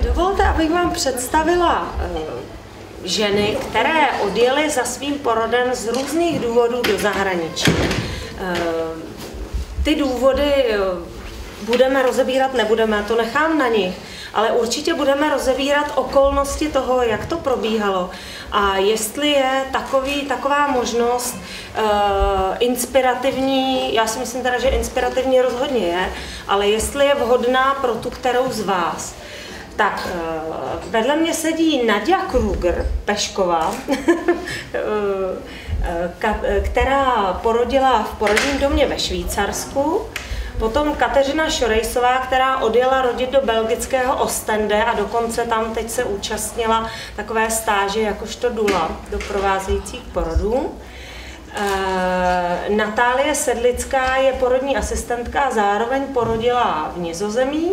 Dovolte, abych vám představila ženy, které odjely za svým porodem z různých důvodů do zahraničí. Ty důvody budeme rozebírat, nebudeme, to nechám na nich, ale určitě budeme rozebírat okolnosti toho, jak to probíhalo a jestli je taková možnost inspirativní, já si myslím teda, že inspirativní rozhodně je, ale jestli je vhodná pro tu kterou z vás. Tak, vedle mě sedí Nadia Kruger Pešková, která porodila v porodním domě ve Švýcarsku, potom Kateřina Šorejsová, která odjela rodit do belgického Ostende a dokonce tam teď se účastnila takové stáže jakožto dula doprovázejících porodů. Natálie Sedlická je porodní asistentka a zároveň porodila v Nizozemí.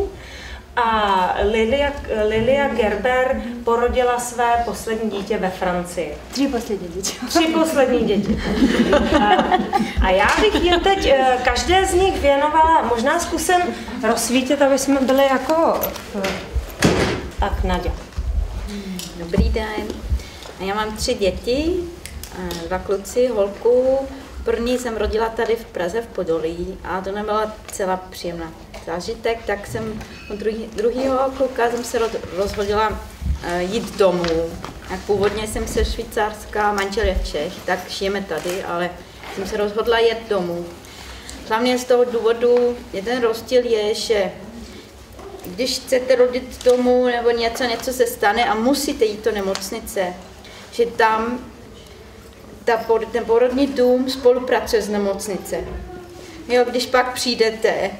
A Lilia Gerber porodila své poslední dítě ve Francii. 3 poslední děti. 3 poslední děti. A já bych jim teď každé z nich věnovala, možná zkusím rozsvítit, aby jsme byli jako... Tak, Nadia. Dobrý den. Já mám 3 děti, 2 kluci, holku. První jsem rodila tady v Praze v Podolí a to nebyla celá příjemná zážitek, tak jsem od druhého kluka jsem se rozhodla jít domů. Jak původně jsem se Švýcarska, manžel je Čech, tak žijeme tady, ale jsem se rozhodla jet domů. Hlavně z toho důvodu, jeden rozdíl je, že když chcete rodit domů nebo něco se stane a musíte jít do nemocnice, že tam ten porodní dům spolupracuje s nemocnice. Jo, když pak přijdete,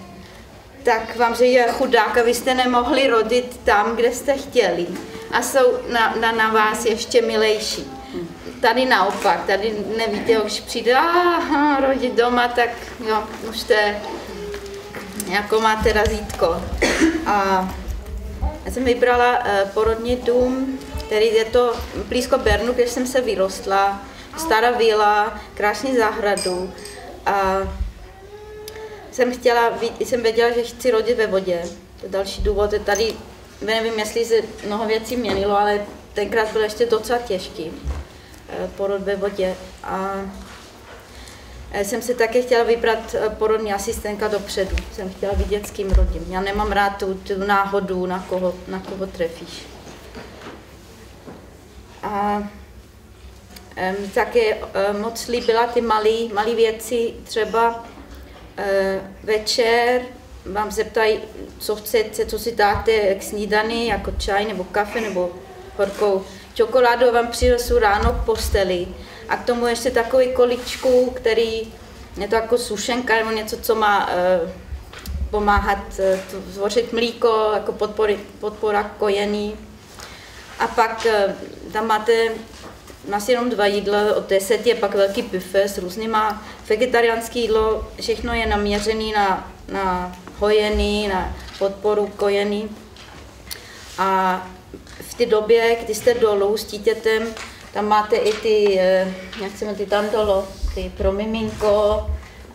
tak vám řekne chudák, vy jste nemohli rodit tam, kde jste chtěli. A jsou na vás ještě milejší. Tady naopak, tady nevíte, když přijde rodit doma, tak jo, už jste, jako máte razítko. A já jsem vybrala porodní dům, který je to blízko Bernu, kde jsem se vyrostla. Stará vila, krásný zahradu a jsem věděla, že chci rodit ve vodě. To je další důvod, je tady, nevím, jestli se mnoho věcí měnilo, ale tenkrát byl ještě docela těžký porod ve vodě. A jsem se také chtěla vybrat porodní asistentka dopředu. Jsem chtěla vidět, s kým rodím. Já nemám rád tu náhodu, na koho trefíš. A také moc líbila ty malé věci, třeba večer vám zeptají, co chcete, co si dáte k snídani, jako čaj nebo kafe nebo horkou čokoládu, vám přinesu ráno k posteli. A k tomu ještě takový kolíčku, který je to jako sušenka nebo něco, co má pomáhat tvořit mlíko, jako podpora kojení. A pak tam máte asi jenom 2 jídla, od 10 je pak velký buffet s různýma. Vegetariánské jídlo, všechno je naměřené na hojení, na podporu kojení. A v té době, kdy jste dolů s dítětem, tam máte i ty, jak se jmenuje, ty tandolo, ty pro miminko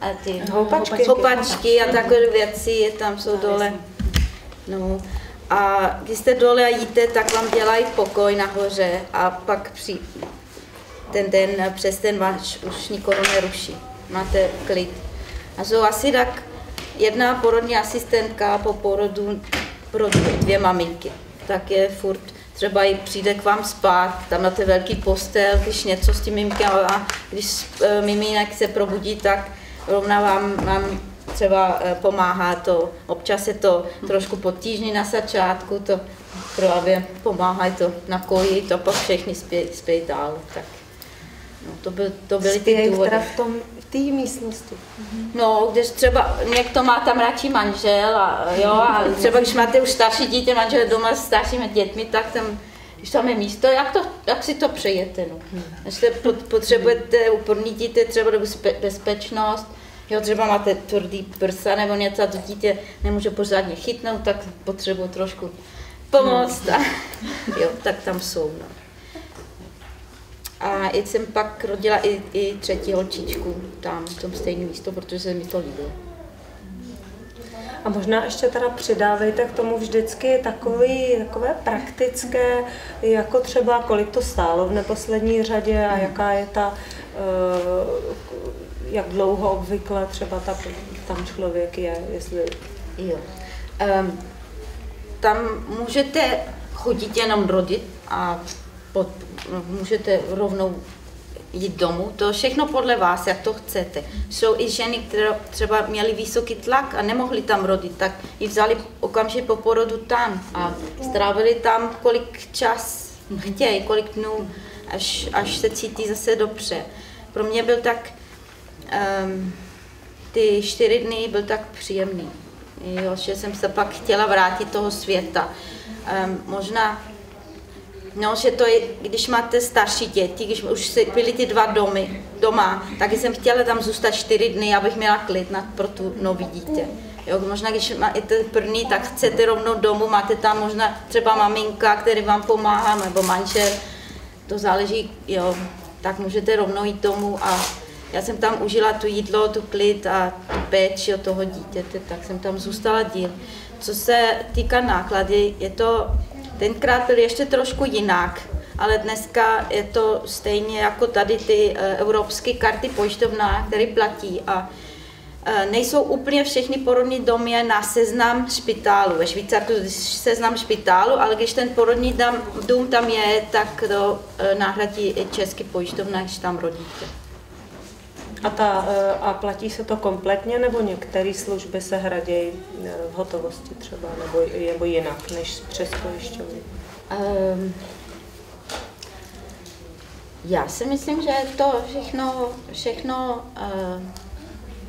a ty houpačky a takové věci, tam jsou dole. No. A když jste dole a jíte, tak vám dělají pokoj nahoře a pak přes ten váš už nikoho neruší. Máte klid. A jsou asi tak 1 porodní asistentka po porodu pro 2 maminky. Tak je furt, třeba i přijde k vám spát, tam máte velký postel, když něco s tím mimkem a když miminek se probudí, tak rovna vám třeba pomáhá to, občas je to trošku potížný na začátku, to právě pomáhají to nakojit a pak všechny spějí dál. Tak, no, to byly ty důvody. V té místnosti. No, když třeba někdo má tam radši manžel a třeba když máte už starší dítě, manžel doma s staršími dětmi, tak tam, když tam je místo, jak si to přejete. No. Jestli potřebujete uporný dítě, třeba bezpečnost, jo, třeba máte tvrdý prsa nebo něco a to dítě nemůže pořádně chytnout, tak potřebuji trošku pomoct. A, jo, tak tam jsou. No. A jsem pak rodila i 3. holčičku tam v tom stejném místu, protože se mi to líbilo. A možná ještě teda přidávejte k tomu vždycky takové praktické, jako třeba kolik to stálo v neposlední řadě a jaká je ta, jak dlouho obvykle třeba tam člověk je, jestli... Jo. Tam můžete chodit jenom rodit a můžete rovnou jít domů, to všechno podle vás, jak to chcete. Jsou i ženy, které třeba měly vysoký tlak a nemohly tam rodit, tak ji vzali okamžitě po porodu tam a strávili tam kolik čas chtějí, kolik dnů, až se cítí zase dobře. Pro mě byl tak, ty 4 dny byl tak příjemný, jo, že jsem se pak chtěla vrátit toho světa. Možná no, že to je, když máte starší děti, když už byly ty 2 domy doma, tak jsem chtěla tam zůstat 4 dny, abych měla klid pro tu nový dítě. Jo, možná když máte první, tak chcete rovnou domů, máte tam možná třeba maminka, který vám pomáhá, nebo manžel, to záleží, jo, tak můžete rovnou jít domů a já jsem tam užila tu jídlo, tu klid a tu péči od toho dítěte, tak jsem tam zůstala díl. Co se týká náklady, je to tenkrát byl ještě trošku jinak, ale dneska je to stejně jako tady ty evropské karty pojišťovna, které platí a nejsou úplně všechny porodní domy na seznam špitálu. Ve Švýcarsku seznam špitálu, ale když ten porodní dům tam je, tak to nahradí český pojišťovna, když tam rodíte. A platí se to kompletně, nebo některé služby se hradějí v hotovosti třeba, nebo jinak než přes pojišťovny? Já si myslím, že to všechno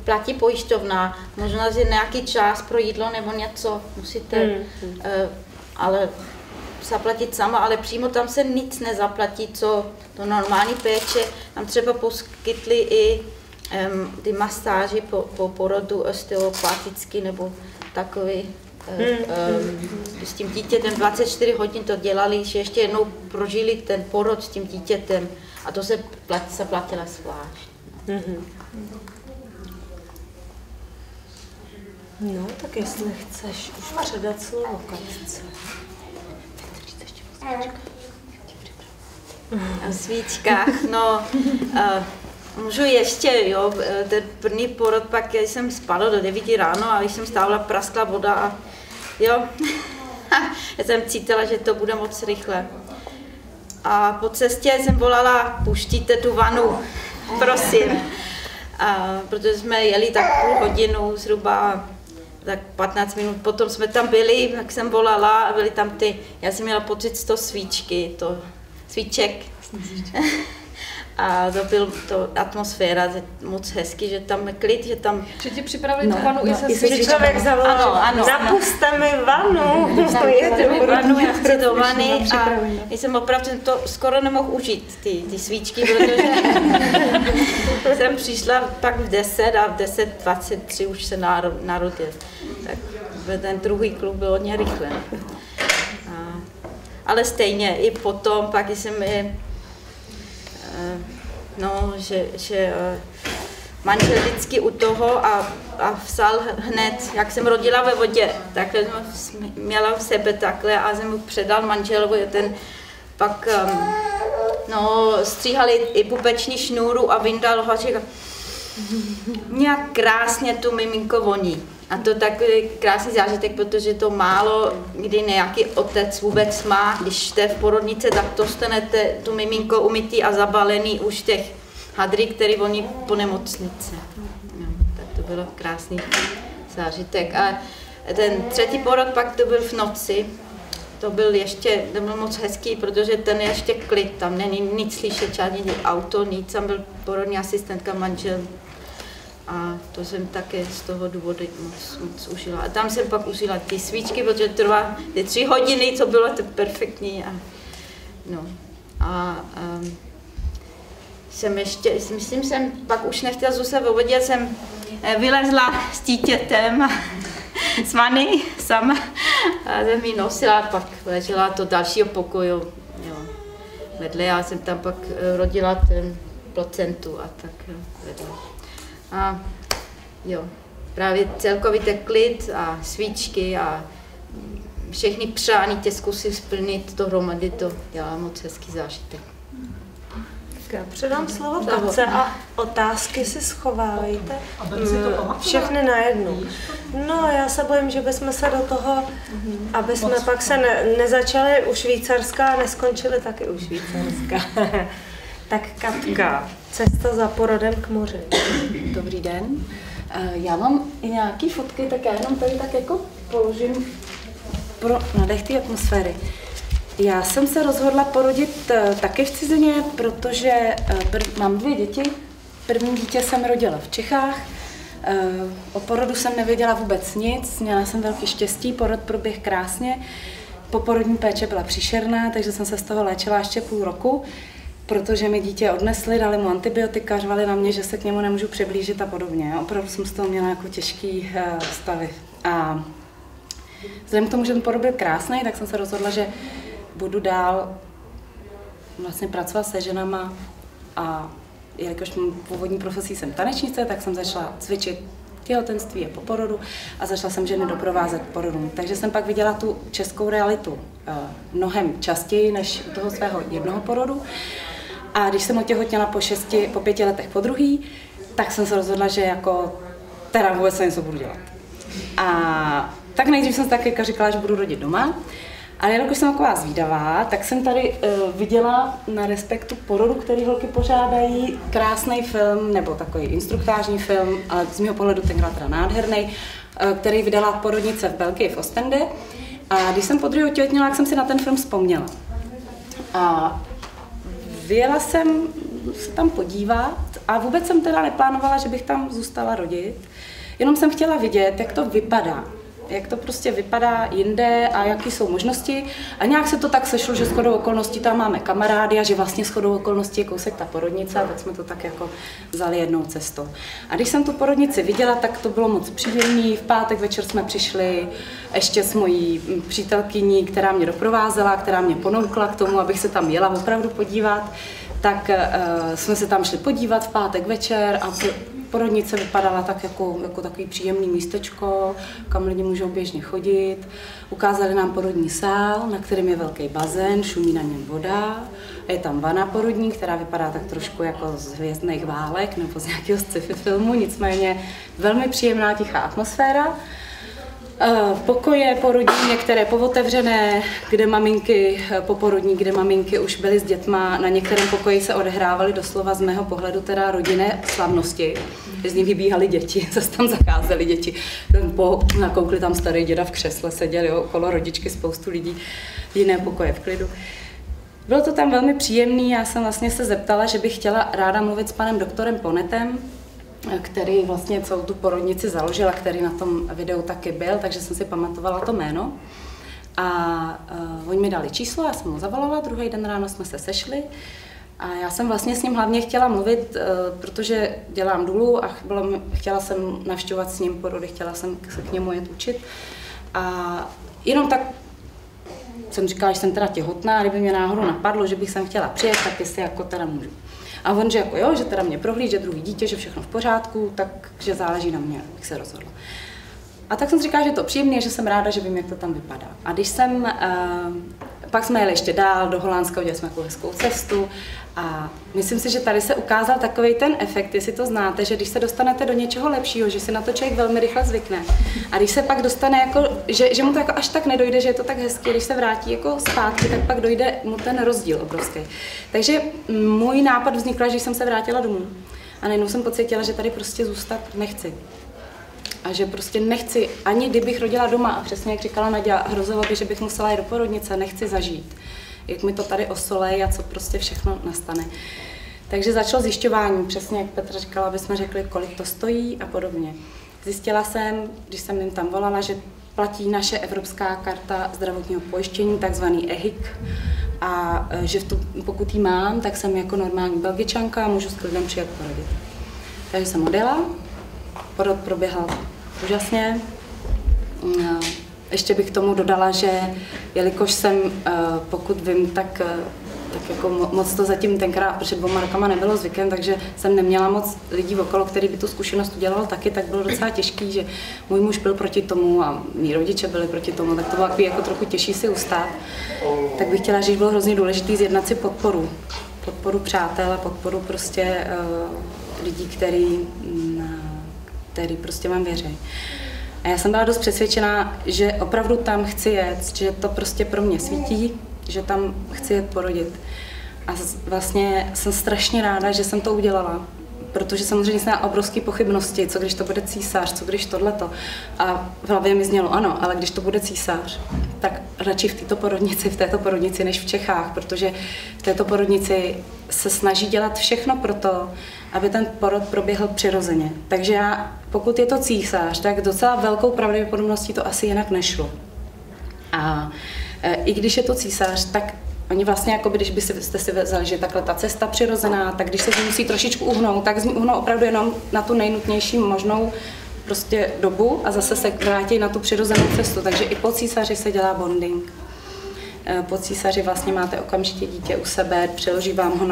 platí pojišťovna. Možná, že nějaký čas pro jídlo nebo něco musíte, ale zaplatit sama, ale přímo tam se nic nezaplatí, co to normální péče. Tam třeba poskytli i ty masáži po porodu osteopatický nebo takový. S tím dítětem 24 hodin to dělali, že ještě jednou prožili ten porod s tím dítětem a to se platila zvlášť. No, tak jestli chceš už předat slovo Katce. O svíčkách, no, můžu ještě, jo, ten první porod, pak jsem spala do 9 ráno a když jsem stávala, praskla voda a jo, já jsem cítila, že to bude moc rychle. A po cestě jsem volala, puštíte tu vanu, prosím. Protože jsme jeli tak půl hodinu zhruba, tak 15 minut, potom jsme tam byli, tak jsem volala a byly tam já jsem měla pocit z toho svíček. A to byl to atmosféra moc hezky, že tam je klid, že tam... Že ti připravili tu vanu i se svíčkami. Člověk zavolal, napuste mi vanu. Napuste mi vanu, já chci do vany a jsem opravdu to skoro nemohl užít, ty svíčky, protože jsem přišla pak v 10 a v 10:23 už se narodil. Tak ten druhý klub byl hodně rychle. Ale stejně i potom, pak jsem no, že manžel vždycky u toho a vsal hned, jak jsem rodila ve vodě, takhle jsem měla v sebe takhle a jsem mu předal manželovi, ten pak stříhali i pupeční šňůru a vyndal ho a říkal, nějak krásně tu miminko voní. A to takový krásný zážitek, protože to málo kdy nějaký otec vůbec má, když jste v porodnici, tak dostanete tu miminko umytý a zabalený už těch hadry, který voní po nemocnici. No, tak to bylo krásný zážitek. A ten třetí porod pak to byl v noci. To byl moc hezký, protože ten je ještě klid, tam není nic slyšet, žádný auto, nic, tam byl porodní asistentka, manžel. A to jsem také z toho důvodu moc užila. A tam jsem pak užila ty svíčky, protože trvá ty 3 hodiny, co bylo to perfektní. Jsem pak už nechtěla zůstat ve vodě, jsem vylezla s dítětem z vany sama a jsem ji nosila, pak ležela do dalšího pokoju vedle. Já jsem tam pak rodila ten placentu a tak vedle. A jo, právě celkový ten klid a svíčky a všechny přání tě zkusit splnit dohromady, to dělá moc hezký zážitek. Já předám slovo Katce a otázky si schovávejte. Všechny na jednu. No, já se bojím, že bychom se do toho, aby jsme pak se nezačali u Švýcarska a neskončili taky u Švýcarska. Tak Katka, cesta za porodem k moři. Dobrý den. Já mám i nějaký fotky, tak já jenom tady tak jako položím pro nádech té atmosféry. Já jsem se rozhodla porodit taky v cizině, protože mám 2 děti. První dítě jsem rodila v Čechách. O porodu jsem nevěděla vůbec nic, měla jsem velký štěstí, porod proběh krásně. Poporodní péče byla příšerná, takže jsem se z toho léčila ještě půl roku, protože mi dítě odnesli, dali mu antibiotika, řvali na mě, že se k němu nemůžu přiblížit a podobně. Opravdu jsem z toho měla jako těžký stavy. A vzhledem k tomu, že ten porod byl krásný, tak jsem se rozhodla, že budu dál vlastně pracovat se ženama a jelikož mám původní profesí jsem tanečnice, tak jsem začala cvičit těhotenství a po porodu a začala jsem ženy doprovázet k porodům. Takže jsem pak viděla tu českou realitu mnohem častěji než u toho svého jednoho porodu. A když jsem otěhotněla po 5 letech po druhý, tak jsem se rozhodla, že jako teda vůbec něco budu dělat. A tak nejdřív jsem si taky říkala, že budu rodit doma. Ale jelikož jsem taková zvídavá, tak jsem tady viděla na Respektu porodu, který holky pořádají, krásný film, nebo takový instruktážní film, ale z mého pohledu tenkrát teda nádherný, který vydala porodnice v Belgii v Ostende. A když jsem podruhé otěhotněla, tak jsem si na ten film vzpomněla. A vyjela jsem se tam podívat a vůbec jsem teda neplánovala, že bych tam zůstala rodit. Jenom jsem chtěla vidět, jak to vypadá. Jak to prostě vypadá jinde a jaký jsou možnosti. A nějak se to tak sešlo, že shodou okolností tam máme kamarády a že vlastně shodou okolností je kousek ta porodnice, tak jsme to tak jako vzali jednou cestou. A když jsem tu porodnici viděla, tak to bylo moc příjemný. V pátek večer jsme přišli ještě s mojí přítelkyní, která mě doprovázela, která mě ponoukla k tomu, abych se tam jela opravdu podívat. Tak jsme se tam šli podívat v pátek večer a porodnice vypadala tak jako takový příjemný místečko, kam lidi můžou běžně chodit. Ukázali nám porodní sál, na kterém je velký bazén, šumí na něm voda. Je tam vana porodní, která vypadá tak trošku jako z Hvězdných válek nebo z nějakého sci-fi filmu, nicméně velmi příjemná tichá atmosféra. Pokoje porodní, některé povotevřené, kde maminky poporodní, kde maminky už byly s dětma, na některém pokoji se odehrávaly doslova z mého pohledu teda rodinné slavnosti. Z nich vybíhaly děti, zase tam zacházely děti. Nakoukli tam starý děda v křesle, seděli okolo rodičky, spoustu lidí, jiné pokoje v klidu. Bylo to tam velmi příjemný, já jsem vlastně se zeptala, že bych chtěla ráda mluvit s panem doktorem Ponetem, který vlastně celou tu porodnici založil a který na tom videu taky byl, takže jsem si pamatovala to jméno. A oni mi dali číslo, já jsem mu zavolala, druhý den ráno jsme se sešli a já jsem vlastně s ním hlavně chtěla mluvit, protože dělám důlu a chtěla jsem navštěvovat s ním porody, chtěla jsem se k němu jet učit. A jenom tak jsem říkala, že jsem teda těhotná, a kdyby mě náhodou napadlo, že bych sem chtěla přijet, tak jestli jako teda můžu. A on, že jako jo, že teda mě prohlíd, že druhý dítě, že všechno v pořádku, takže záleží na mě, abych se rozhodla. A tak jsem si říkala, že je to příjemné, že jsem ráda, že vím, jak to tam vypadá. A když jsem, pak jsme jeli ještě dál do Holandska, udělali jsme takovou hezkou cestu a myslím si, že tady se ukázal takový ten efekt, jestli to znáte, že když se dostanete do něčeho lepšího, že si na to člověk velmi rychle zvykne. A když se pak dostane, jako, že mu to jako až tak nedojde, že je to tak hezké, když se vrátí jako zpátky, tak pak dojde mu ten rozdíl obrovský. Takže můj nápad vznikl, že jsem se vrátila domů a najednou jsem pocítila, že tady prostě zůstat nechci. A že prostě nechci, ani kdybych rodila doma, a přesně jak říkala Naďa, hrozilo by, že bych musela jít do porodnice, nechci zažít, jak mi to tady osolej a co prostě všechno nastane. Takže začalo zjišťování, přesně jak Petra říkala, aby jsme řekli, kolik to stojí a podobně. Zjistila jsem, když jsem jim tam volala, že platí naše evropská karta zdravotního pojištění, takzvaný EHIC, a že pokud ji mám, tak jsem jako normální Belgičanka a můžu s klidem přijet porodit. Takže jsem odjela. Porod proběhl úžasně. Ještě bych k tomu dodala, že jelikož jsem, pokud vím, tak tak jako moc to zatím tenkrát před 2 rokama nebylo zvykem, takže jsem neměla moc lidí okolo, který by tu zkušenost udělal taky, tak bylo docela těžký, že můj muž byl proti tomu a mý rodiče byli proti tomu, tak to bylo takový jako trochu těžší si ustát. Tak bych chtěla říct, že bylo hrozně důležité zjednat si podporu přátel a podporu prostě lidí, který prostě vám věří. A já jsem byla dost přesvědčená, že opravdu tam chci jet, že to prostě pro mě svítí, že tam chci jet porodit. A vlastně jsem strašně ráda, že jsem to udělala, protože samozřejmě jsem měla obrovské pochybnosti, co když to bude císař, co když tohleto. A v hlavě mi znělo ano, ale když to bude císař, tak radši v této porodnici, než v Čechách, protože v této porodnici se snaží dělat všechno pro to, aby ten porod proběhl přirozeně. Takže pokud je to císař, tak docela velkou pravděpodobností to asi jinak nešlo. A i když je to císař, tak oni vlastně, jako když jste si vzali, že takhle ta cesta přirozená, tak když se z ní musí trošičku uhnout, tak z ní uhnou opravdu jenom na tu nejnutnější možnou prostě dobu a zase se vrátí na tu přirozenou cestu. Takže i po císaři se dělá bonding. Po císaři vlastně máte okamžitě dítě u sebe, přeloží vám ho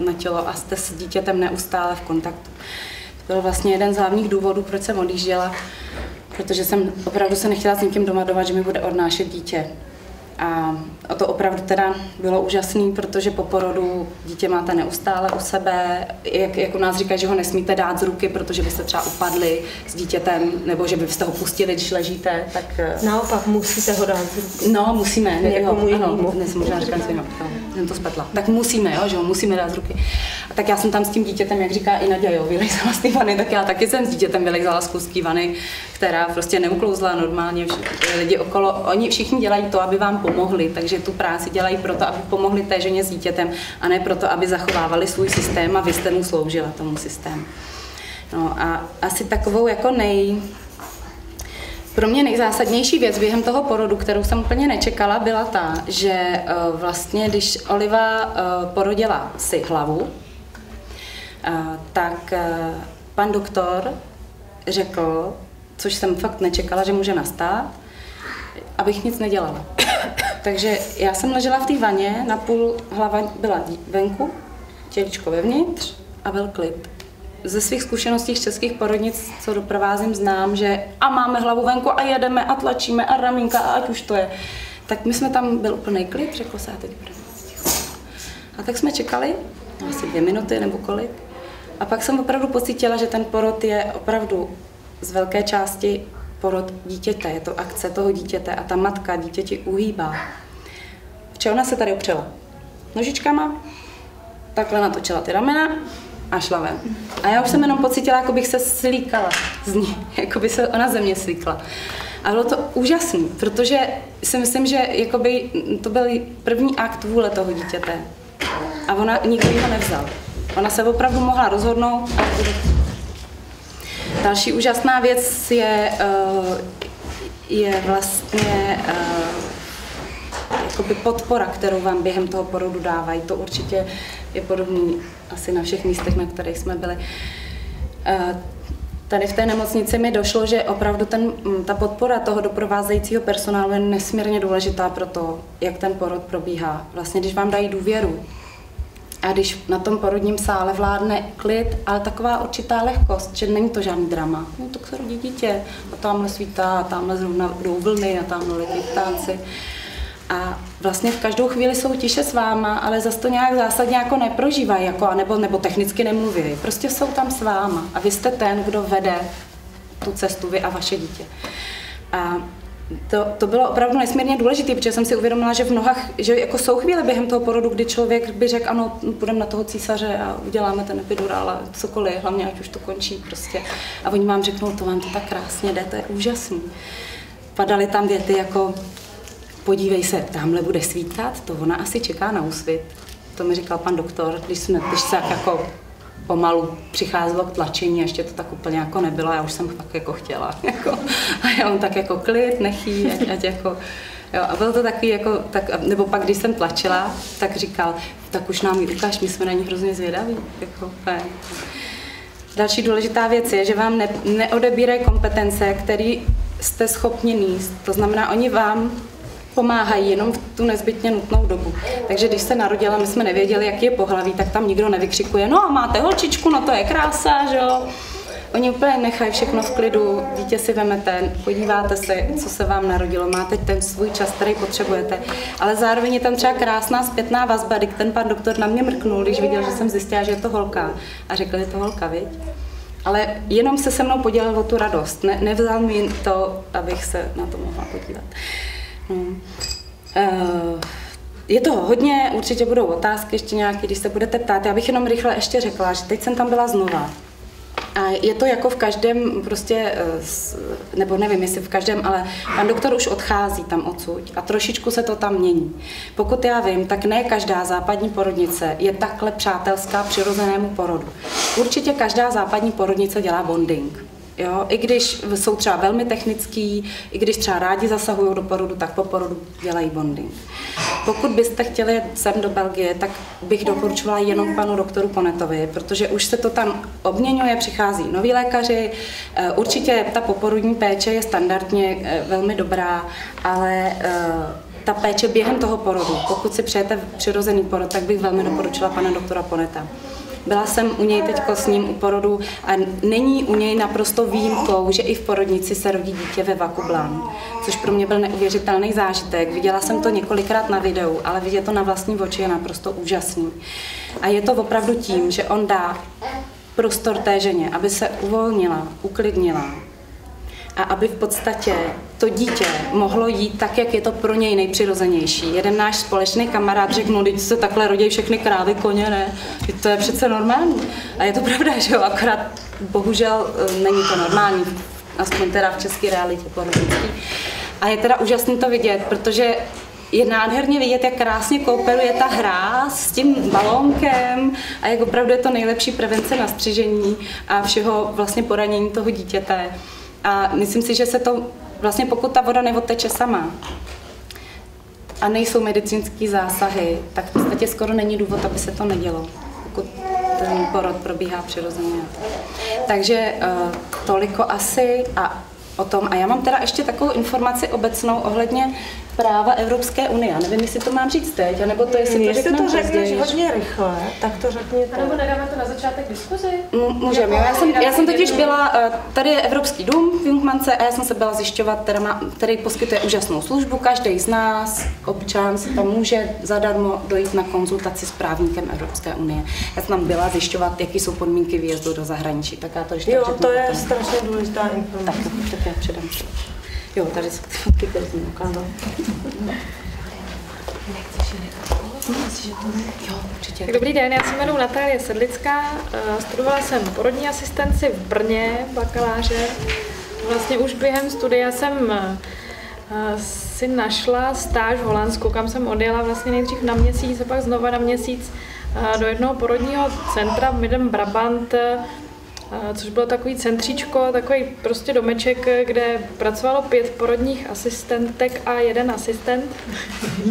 na tělo a jste s dítětem neustále v kontaktu. To byl vlastně jeden z hlavních důvodů, proč jsem odjížděla, protože jsem opravdu se nechtěla s někým domadovat, že mi bude odnášet dítě. A to opravdu teda bylo úžasné, protože po porodu dítě máte neustále u sebe, jak u nás říkají, že ho nesmíte dát z ruky, protože byste třeba upadli s dítětem, nebo že byste ho pustili, když ležíte, tak... Naopak musíte ho dát z ruky. No, musíme. Ano, dnes možná říkám si, jsem to spletla. Tak musíme, jo, že ho musíme dát z ruky. A tak já jsem tam s tím dítětem, jak říká i Naděja, jo, vylejzala z té vany, tak já taky jsem s dítětem vylejzala z kůzký vany, která prostě neuklouzla normálně. Lidi okolo, oni všichni dělají to, aby vám pomohli, takže tu práci dělají proto, aby pomohli té ženě s dítětem a ne proto, aby zachovávali svůj systém a vy jste mu sloužila tomu systému. No a asi takovou jako pro mě nejzásadnější věc během toho porodu, kterou jsem úplně nečekala, byla ta, že vlastně když Oliva porodila si hlavu, tak pan doktor řekl, což jsem fakt nečekala, že může nastat, abych nic nedělala. Takže já jsem ležela v té vaně, napůl hlava byla venku, těličko vevnitř a byl klid. Ze svých zkušeností z českých porodnic, co doprovázím, znám, že a máme hlavu venku a jedeme a tlačíme a ramínka a ať už to je. Tak my jsme tam, byl úplný klid, řeklo se a teď budeme ticho. A tak jsme čekali, asi 2 minuty nebo kolik. A pak jsem opravdu pocítila, že ten porod je opravdu z velké části porod dítěte, je to akce toho dítěte a ta matka dítěti uhýbá. Včera ona se tady opřela nožičkama, takhle natočila ty ramena a šla ven. A já už jsem jenom pocítila, jako bych se slíkala z ní, jako by se ona ze mě slíkla. A bylo to úžasný, protože si myslím, že jakoby to byl první akt vůle toho dítěte. A ona nikdo ho nevzal. Ona se opravdu mohla rozhodnout. Další úžasná věc je vlastně jakoby podpora, kterou vám během toho porodu dávají. To určitě je podobný asi na všech místech, na kterých jsme byli. Tady v té nemocnici mi došlo, že opravdu ta podpora toho doprovázejícího personálu je nesmírně důležitá pro to, jak ten porod probíhá. Vlastně, když vám dají důvěru a když na tom porodním sále vládne klid, ale taková určitá lehkost, že není to žádný drama. No tak se rodí dítě a tamhle svítá, a tamhle zrovna jdou vlny a tamhle letí ptáci. A vlastně v každou chvíli jsou tiše s váma, ale zase to nějak zásadně jako neprožívají, jako, nebo technicky nemluví. Prostě jsou tam s váma a vy jste ten, kdo vede tu cestu, vy a vaše dítě. A to bylo opravdu nesmírně důležité, protože jsem si uvědomila, že že jako jsou chvíle během toho porodu, kdy člověk by řekl, ano, půjdeme na toho císaře a uděláme ten epidurál a cokoliv, hlavně ať už to končí prostě. A oni vám řeknou, to vám to tak krásně jde, to je úžasný. Padaly tam věty jako, podívej se, tamhle bude svítat, to ona asi čeká na úsvit. To mi říkal pan doktor, když se tak jako pomalu přicházelo k tlačení, ještě to tak úplně jako nebylo, já už jsem fakt jako chtěla. Jako, a já mám tak jako klid, nechý, ať jako, jo, a bylo to takový jako, nebo pak když jsem tlačila, tak říkal, tak už nám ji ukáž, my jsme na ní hrozně zvědaví. Jako, další důležitá věc je, že vám neodebírají kompetence, které jste schopni níst. To znamená, oni vám pomáhají jenom v tu nezbytně nutnou dobu. Takže když se narodila, my jsme nevěděli, jaký je pohlaví, tak tam nikdo nevykřikuje, no a máte holčičku, no to je krása, že jo. Oni úplně nechají všechno v klidu, dítě si vemete, podíváte se, co se vám narodilo, máte ten svůj čas, který potřebujete. Ale zároveň je tam třeba krásná zpětná vazba, kdy ten pan doktor na mě mrknul, když viděl, že jsem zjistila, že je to holka. A řekl, je to holka, viď? Ale jenom se mnou podělil o tu radost. Nevzal mi to, abych se na to mohla podívat. Je toho hodně, určitě budou otázky ještě nějaké, když se budete ptát. Já bych jenom rychle ještě řekla, že teď jsem tam byla znova. A je to jako v každém prostě, nebo nevím, jestli v každém, ale pan doktor už odchází tam odsud a trošičku se to tam mění. Pokud já vím, tak ne každá západní porodnice je takhle přátelská přirozenému porodu. Určitě každá západní porodnice dělá bonding. Jo? I když jsou třeba velmi technický, i když třeba rádi zasahují do porodu, tak po porodu dělají bonding. Pokud byste chtěli jet sem do Belgie, tak bych doporučovala jenom panu doktoru Ponetovi, protože už se to tam obměňuje, přichází noví lékaři. Určitě ta poporodní péče je standardně velmi dobrá, ale ta péče během toho porodu, pokud si přejete přirozený porod, tak bych velmi doporučila pana doktora Poneta. Byla jsem u něj teď s ním u porodu a není u něj naprosto výjimkou, že i v porodnici se rodí dítě ve vakublan, což pro mě byl neuvěřitelný zážitek. Viděla jsem to několikrát na videu, ale vidět to na vlastní oči je naprosto úžasný. A je to opravdu tím, že on dá prostor té ženě, aby se uvolnila, uklidnila a aby v podstatě to dítě mohlo jít tak, jak je to pro něj nejpřirozenější. Jeden náš společný kamarád řekl, no, teď se takhle rodí všechny krávy, koně, ne? To je přece normální. A je to pravda, že jo, akorát bohužel není to normální, aspoň teda v české realitě porodnický. A je teda úžasný to vidět, protože je nádherně vidět, jak krásně kooperuje ta hráz s tím balónkem a jak opravdu je to nejlepší prevence na střižení a všeho vlastně poranění toho dítěte. A myslím si, že se to vlastně, pokud ta voda neodteče sama a nejsou medicínský zásahy, tak v podstatě skoro není důvod, aby se to nedělo, pokud ten porod probíhá přirozeně. Takže toliko asi a o tom. A já mám teda ještě takovou informaci obecnou ohledně práva Evropské unie. Nevím, jestli to mám říct teď, anebo to, jestli to řekneš hodně rychle, tak to řekni to. Nebo nedáme to na začátek diskuzi? Můžeme. Já jsem totiž byla, tady je Evropský dům v Jungmance a já jsem se byla zjišťovat, který poskytuje úžasnou službu. Každý z nás, občan, si tam může zadarmo dojít na konzultaci s právníkem Evropské unie. Já jsem tam byla zjišťovat, jaké jsou podmínky výjezdu do zahraničí. Tak já to ještě řeknu. To je strašně důležitá informace. Tak já předám. Jo, tady jsou ty fotky, které jsem ukázala. Dobrý den, já se jmenuji Natálie Sedlická, studovala jsem porodní asistenci v Brně, bakaláře. Vlastně už během studia jsem si našla stáž v Holandsku, kam jsem odjela vlastně nejdřív na měsíc a pak znova na měsíc do jednoho porodního centra v Midden-Brabant, což bylo takový centříčko, takový prostě domeček, kde pracovalo 5 porodních asistentek a 1 asistent,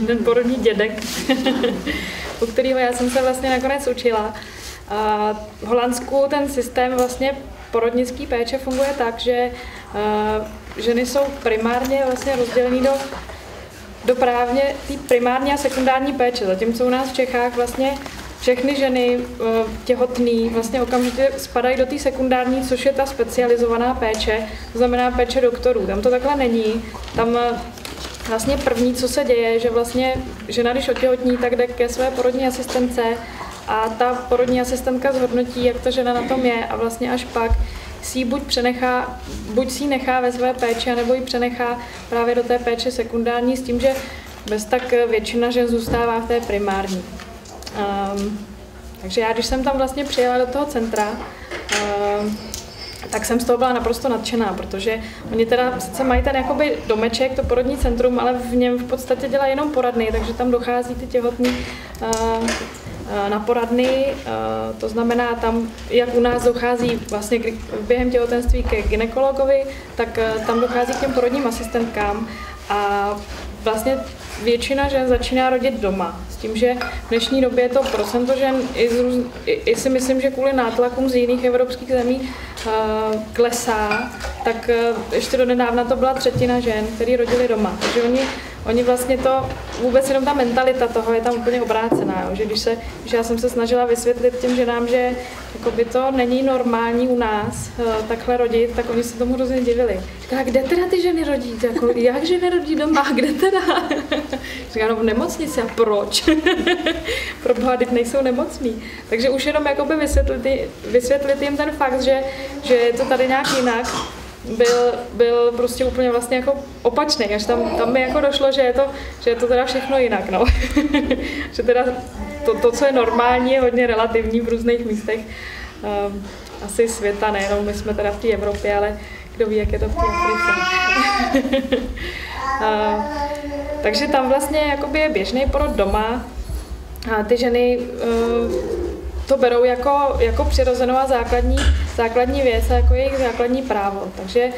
jeden porodní dědek, u kterého já jsem se vlastně nakonec učila. V Holandsku ten systém vlastně porodnický péče funguje tak, že ženy jsou primárně vlastně rozdělený do právně té primární a sekundární péče, zatímco u nás v Čechách vlastně všechny ženy těhotné vlastně okamžitě spadají do té sekundární, což je ta specializovaná péče, to znamená péče doktorů. Tam to takhle není. Tam vlastně první, co se děje, že vlastně žena, když otěhotní, tak jde ke své porodní asistence a ta porodní asistentka zhodnotí, jak ta žena na tom je a vlastně až pak si ji buď si ji nechá ve své péči, nebo ji přenechá právě do té péče sekundární s tím, že bez tak většina žen zůstává v té primární. Takže já, když jsem tam vlastně přijela do toho centra, tak jsem z toho byla naprosto nadšená, protože oni teda sice mají ten jakoby domeček, to porodní centrum, ale v něm v podstatě dělají jenom poradny, takže tam dochází ty těhotný na poradny, to znamená tam, jak u nás dochází vlastně během těhotenství ke gynekologovi, tak tam dochází k těm porodním asistentkám a vlastně většina žen začíná rodit doma. S tím, že v dnešní době je to procento žen, i si myslím, že kvůli nátlakům z jiných evropských zemí klesá, tak ještě do nedávna to byla 1/3 žen, které rodily doma. Takže oni oni vlastně to, vůbec jenom ta mentalita toho je tam úplně obrácená, jo? Že když já jsem se snažila vysvětlit těm ženám, že jakoby to není normální u nás takhle rodit, tak oni se tomu hrozně divili. Říkala, kde teda ty ženy rodí? Jako, jak ženy rodí doma? Kde teda? Říkala, no v nemocnici. A proč? Proboha, teď nejsou nemocní. Takže už jenom jakoby vysvětlit jim ten fakt, že je to tady nějak jinak, byl prostě úplně vlastně jako opačný, až tam mi jako došlo, že je to teda všechno jinak, no. Že teda to, co je normální, je hodně relativní v různých místech asi světa, nejenom my jsme teda v té Evropě, ale kdo ví, jak je to v té Africe. Takže tam vlastně jakoby je běžný porod doma a ty ženy to berou jako přirozenou a základní věc a jako jejich základní právo. Takže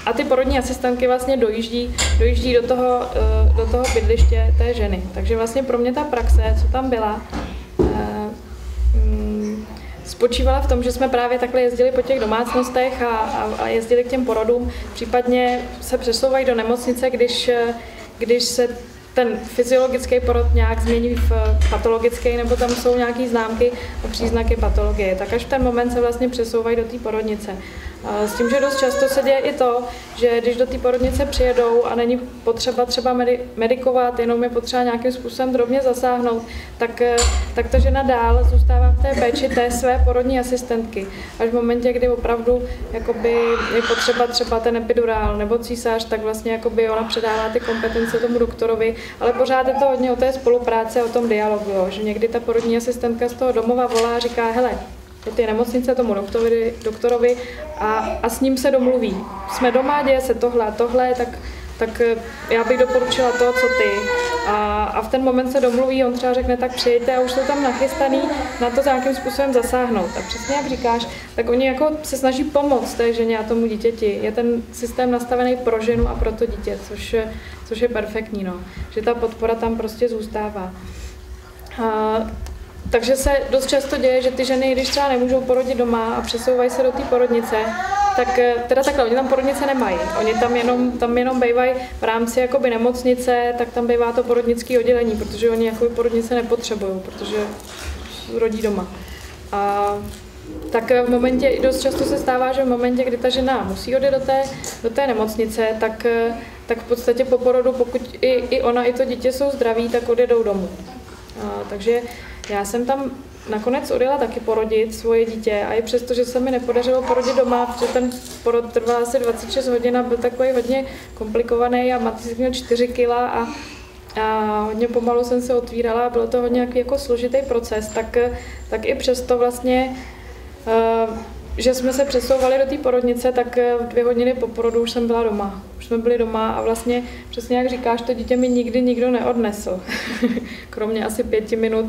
a ty porodní asistentky vlastně dojíždí do toho bydliště té ženy. Takže vlastně pro mě ta praxe, co tam byla, spočívala v tom, že jsme právě takhle jezdili po těch domácnostech a jezdili k těm porodům. Případně se přesouvají do nemocnice, když se ten fyziologický porod nějak změní v patologický, nebo tam jsou nějaké známky a příznaky patologie, tak až v ten moment se vlastně přesouvají do té porodnice. S tím, že dost často se děje i to, že když do té porodnice přijedou a není potřeba třeba medikovat, jenom je potřeba nějakým způsobem drobně zasáhnout, tak ta žena dál zůstává v té péči té své porodní asistentky. Až v momentě, kdy opravdu jakoby je potřeba třeba ten epidurál nebo císař, tak vlastně jakoby ona předává ty kompetence tomu doktorovi, ale pořád je to hodně o té spolupráci, o tom dialogu, jo, že někdy ta porodní asistentka z toho domova volá a říká, hele, do té nemocnice tomu doktorovi a s ním se domluví. Jsme doma, děje se tohle, tak já bych doporučila to, co ty. A v ten moment se domluví, on třeba řekne, tak přijďte a už jsou tam nachystaný na to nějakým způsobem zasáhnout. A přesně jak říkáš, tak oni jako se snaží pomoct té ženě a tomu dítěti. Je ten systém nastavený pro ženu a pro to dítě, což je perfektní, no. Že ta podpora tam prostě zůstává. Takže se dost často děje, že ty ženy, když třeba nemůžou porodit doma a přesouvají se do té porodnice, tak teda takhle, oni tam porodnice nemají. Oni tam jenom bývají v rámci jakoby nemocnice, tak tam bývá to porodnické oddělení, protože oni jako porodnice nepotřebují, protože rodí doma. A tak v momentě, dost často se stává, že v momentě, kdy ta žena musí odjet do té nemocnice, tak v podstatě po porodu, pokud i ona, i to dítě jsou zdraví, tak odjedou domů. Takže já jsem tam nakonec odjela taky porodit svoje dítě a i přesto, že se mi nepodařilo porodit doma, protože ten porod trval asi 26 hodin a byl takový hodně komplikovaný a Matýs měl 4 kila a hodně pomalu jsem se otvírala a bylo to hodně jako složitý proces, tak i přesto vlastně, že jsme se přesouvali do té porodnice, tak 2 hodiny po porodu už jsem byla doma. Už jsme byli doma a vlastně přesně jak říkáš, to dítě mi nikdy nikdo neodnesl. Kromě asi 5 minut,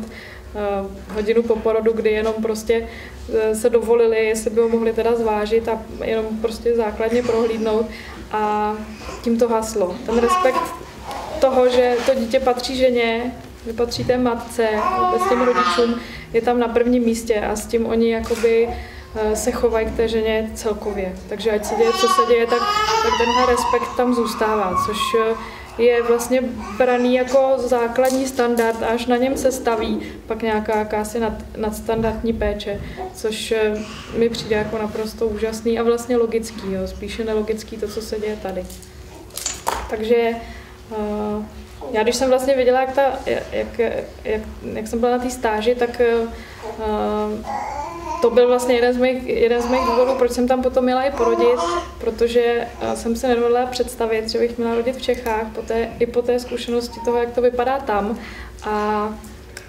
hodinu po porodu, kdy jenom prostě se dovolili, jestli by ho mohli teda zvážit a jenom prostě základně prohlídnout a tím to haslo. Ten respekt toho, že to dítě patří ženě, patří té matce, vůbec těm rodičům, je tam na prvním místě a s tím oni jakoby se chovají k té ženě celkově. Takže ať se děje, co se děje, tak tenhle respekt tam zůstává, což je vlastně braný jako základní standard a až na něm se staví pak nějaká jakási nadstandardní péče, což mi přijde jako naprosto úžasný a vlastně logický, jo, spíše nelogický to, co se děje tady. Takže já když jsem vlastně viděla, jak jsem byla na té stáži, tak to byl vlastně jeden z mých důvodů, proč jsem tam potom měla i porodit, protože jsem se nedovedla představit, že bych měla rodit v Čechách i po té zkušenosti toho, jak to vypadá tam. A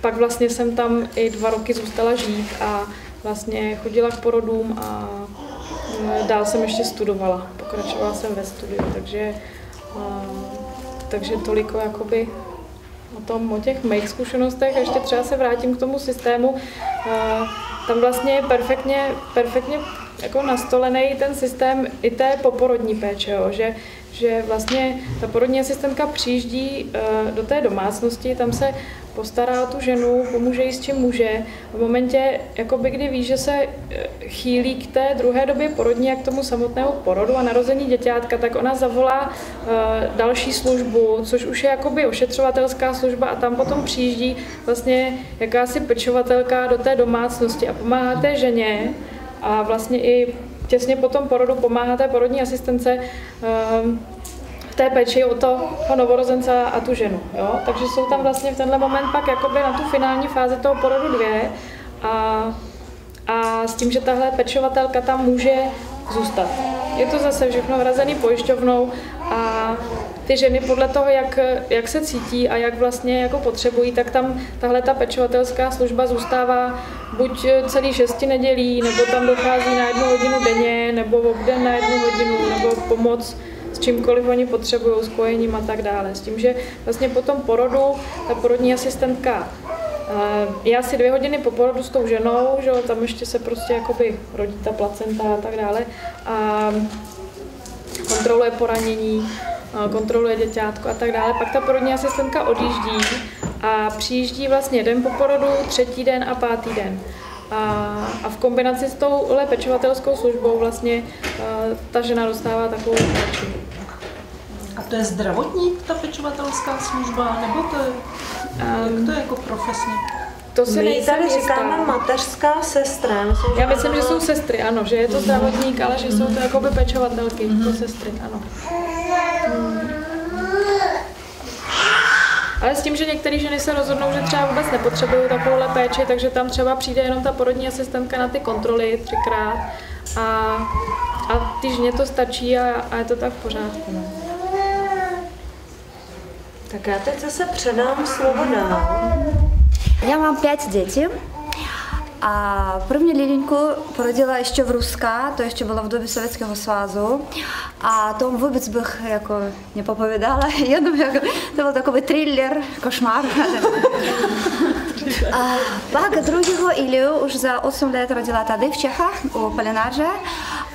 pak vlastně jsem tam i 2 roky zůstala žít a vlastně chodila k porodům a dál jsem ještě studovala. Pokračovala jsem ve studiu, takže toliko jakoby o těch mých zkušenostech. A ještě třeba se vrátím k tomu systému. Tam vlastně je perfektně jako nastolený ten systém i té poporodní péče, jo? že vlastně ta porodní asistentka přijíždí do té domácnosti, tam se postará o tu ženu, pomůže jí s čím může. V momentě, jakoby, kdy ví, že se chýlí k té druhé době porodní a k tomu samotnému porodu a narození děťátka, tak ona zavolá další službu, což už je jakoby ošetřovatelská služba a tam potom přijíždí vlastně jakási pečovatelka do té domácnosti a pomáhá té ženě a vlastně i těsně po tom porodu pomáhá té porodní asistence v té péči o toho novorozence a tu ženu. Jo? Takže jsou tam vlastně v tenhle moment pak jakoby na tu finální fázi toho porodu dvě a s tím, že tahle pečovatelka tam může zůstat. Je to zase všechno hrazený pojišťovnou a ty ženy podle toho, jak se cítí a jak vlastně jako potřebují, tak tam tahle ta pečovatelská služba zůstává buď celý 6 nedělí, nebo tam dochází na 1 hodinu denně, nebo obden na 1 hodinu, nebo pomoc s čímkoliv oni potřebují, s kojením a tak dále. S tím, že vlastně po tom porodu ta porodní asistentka je asi 2 hodiny po porodu s tou ženou, že tam ještě se prostě jakoby rodí ta placenta a tak dále a kontroluje poranění, kontroluje děťátko a tak dále. Pak ta porodní asistentka odjíždí a přijíždí vlastně den po porodu, 3. den a 5. den. A v kombinaci s touhle pečovatelskou službou vlastně ta žena dostává takovou péči. A to je zdravotník, ta pečovatelská služba, nebo to je, jak to je jako profesně? To se my tady říkáme mateřská sestra. Já myslím, že jsou sestry, ano, že je to zdravotník, ale že jsou to jakoby pečovatelky, to sestry, ano. Ale s tím, že některé ženy se rozhodnou, že třeba vůbec nepotřebují takovouhle péči, takže tam třeba přijde jenom ta porodní asistentka na ty kontroly 3krát a ty ženě to stačí a je to tak v pořádku. No. Tak já teď zase předám slovo dál. Я mám 5 dětí. A první lilinku porodila ještě v Ruska, to ještě bylo v době Sovětského svazu. A tom vůbec bych jako nepopovědala, jenom jako, to byl takový thriller, košmar. A pak druhého Iliu už za 8 let rodila tady v Čechách, u Polinarže.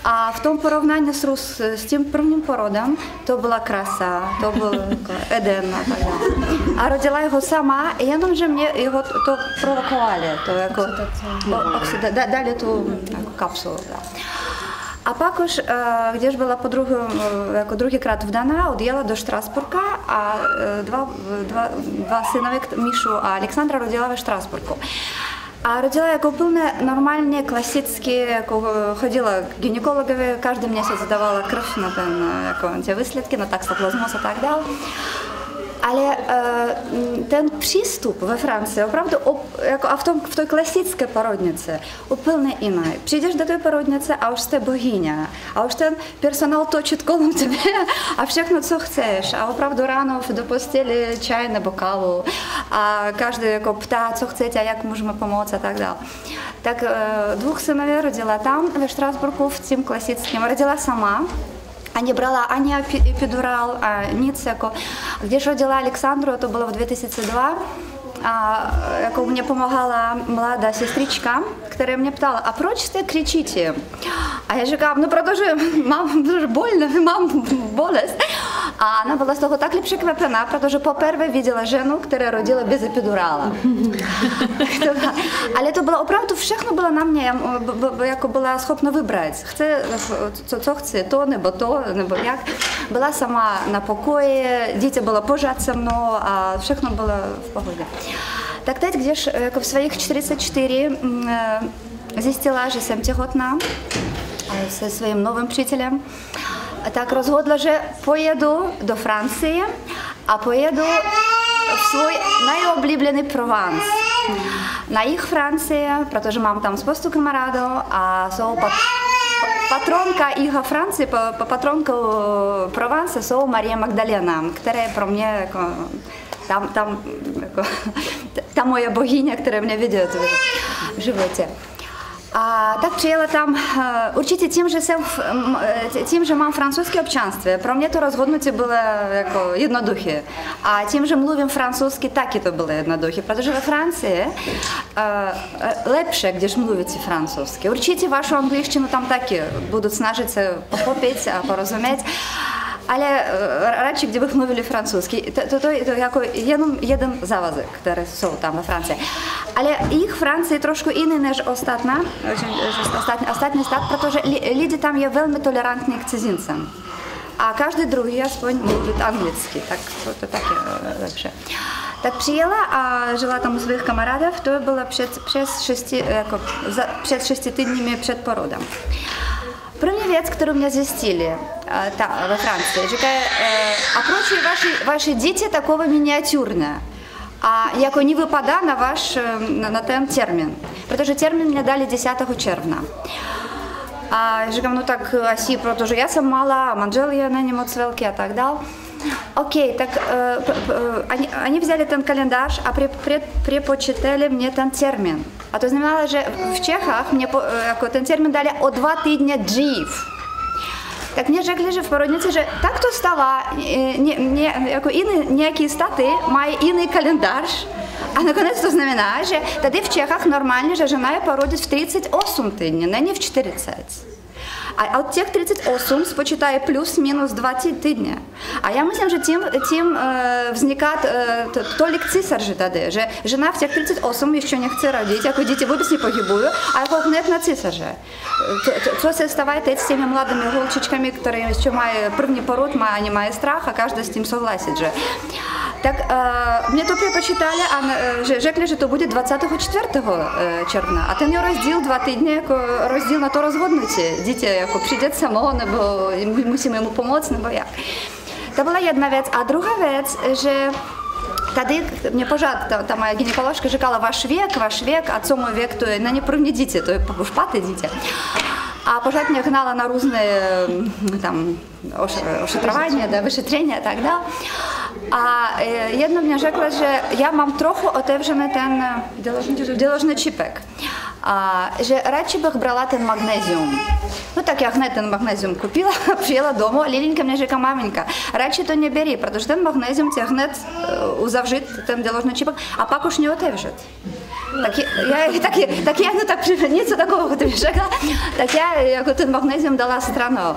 A v tom porovnání s tím prvním porodem to byla krása, to byl Eden a tak dále. A rodila jeho sama, jenomže mě jeho to provokovali, to jako dali tu jako kapsulu. Da. A pak už, když byla jako druhýkrát vdaná, odjela do Štrasburka a dva synovi, Míšu a Alexandra, rodila ve Štrasburku. A rodila jako úplně normálně, klasicky, jako chodila k gynekologovi, každý měsíc dávala krev na ty výsledky, na toxoplasmos a tak dále. Ale ten přístup ve Francii opravdu jako a v té klasické porodnici úplně jiný. Přijdeš do té porodnice a už jste bohyně a už ten personál točí kolem tebe a všechno, co chceš. A opravdu ráno do posteli čaj nebo kávu a každý jako ptá, co chcete a jak můžeme pomoct a tak dále. Tak 2 synově rodila tam ve Štrasburku v tím klasickém, rodila sama. A не брала ani epidural, nic jako. Když rodila Alexandru, to bylo v 2002, a jako mě pomáhala mladá sestřička, která mě ptala, a proč jste křičíte? A já říkám, no protože mám bolest. A ona byla z toho tak překvapená, protože poprvé viděla ženu, která rodila bez epidurála. Ale to bylo opravdu, všechno bylo na mě, jako byla schopna vybrat. Chce, co chce, to, nebo jak. Byla sama na pokoji, děti bylo pořád se mnou a všechno bylo v pohodě. Tak teď, když jako v svých 44 zjistila, že jsem těhotná se svým novým přítelem, tak rozhodla, že pojedu do Francie a pojedu v svůj nejoblíbený Provence. Na jih Francie, protože mám tam spoustu kamarádů a jsou patronka jiha Francie, patronka Provence jsou Maria Magdalena, která je pro mě jako ta moje bohyně, která mě vidí v životě. A tak přijela tam určitě tím, že mám francouzské občanství. Pro mě to rozhodnutí bylo jako jednoduché. A tím, že mluvím francouzsky, taky to bylo jednoduché. Protože ve Francii lepší, když mluvíte francouzsky. Určitě vašu angličtinu tam taky budou snažit se pochopit a porozumět. ale raczej gdyby mówili francuski, to jako jeden załazek, które są tam we Francji. Ale ich Francja troszkę inny niż ostatni stat, protože ludzie tam są bardzo tolerantni k cizincom. A każdy drugi aspoň mówi angielski, tak to takie lepsze. Tak przyjęła, a żyła tam u swoich kameradów, to było przed 6 tygodniami przed porodem. První věc, kterou mě zjistili ve Francii, že vaše děti takové miniaturné a jako не vypadá na ten termín, protože termín mě dali 10. června. A říkám, no tak asi, protože já jsem malá, a manžel je není moc velký a tak dál. OK, tak они взяли ten kalendář a připočítali mě ten termín. A to znamenalo, že v Čechách mě jako ten termín dali o 2 týdny dřív. Tak mě řekli, že v porodnici, že tak to stává, jako nějaké státy mají jiný kalendář. A nakonec to znamená, že tady v Čechách normálně, že žena je porodit v 38 týdnů, není v 40. A od těch 38 spočítají plus minus 20 týdny. A já myslím, že tím vzniká tolik císařů tady, že žena v těch 38 ještě nechce rodit, jako děti vůbec nepohybují, a jako hned na císaře. Co se stává teď s těmi mladými holčičkami, které ještě mají první porod, oni mají strach a každý s tím souhlasí, že? Tak mě to připočítali a řekli, že to bude 24. června. A ten rozdíl 2 týdny, jako rozdíl na to rozhodnutí. Dítě jako přijde samo, nebo musíme mu pomoct, nebo jak. To byla jedna věc. A druhá věc, že tady mě pořád ta moja gynekoložka říkala, váš věk, a co můj věk, to je není první dítě, to je už páté dítě. A pořád mě hnala na různé tam ošetřování, vyšetření a tak dále. A jedno mě řekla, že já mám trochu otevřený ten děložný čipek. A že radši bych brala ten magnézium. No tak já hned ten magnézium koupila, přijela domů a Lilinka mě říká, maminka, radši to neberi, protože ten magnézium tě hned uzavřít, ten děložný čipek, a pak už neotevřít. Tak já něco takového ty řekla, tak já jako ten magnézium dala stranou.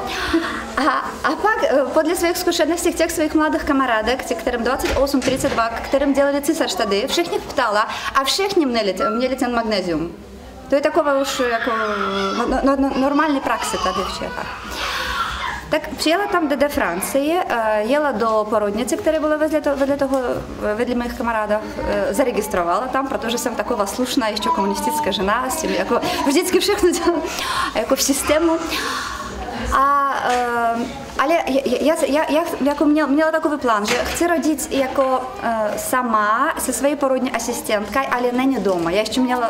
A pak podle svých zkušeností těch svých mladých kamarádek, kterým 28-32, kterým dělali císař tady, všechny ptala a všichni měli ten magnézium. To je taková už jako normální praxe tady v Čechách. Tak přijela tam do Francie, jela do porodnice, která byla vedle mých kamarádů, zaregistrovala tam, protože jsem taková slušná, ještě komunistická žena, s tím jako vždycky všechno dělala jako v systému. Ale já jako měla takový plán, že chci rodit jako sama se svojí porodní asistentkou, ale není doma. Já ještě měla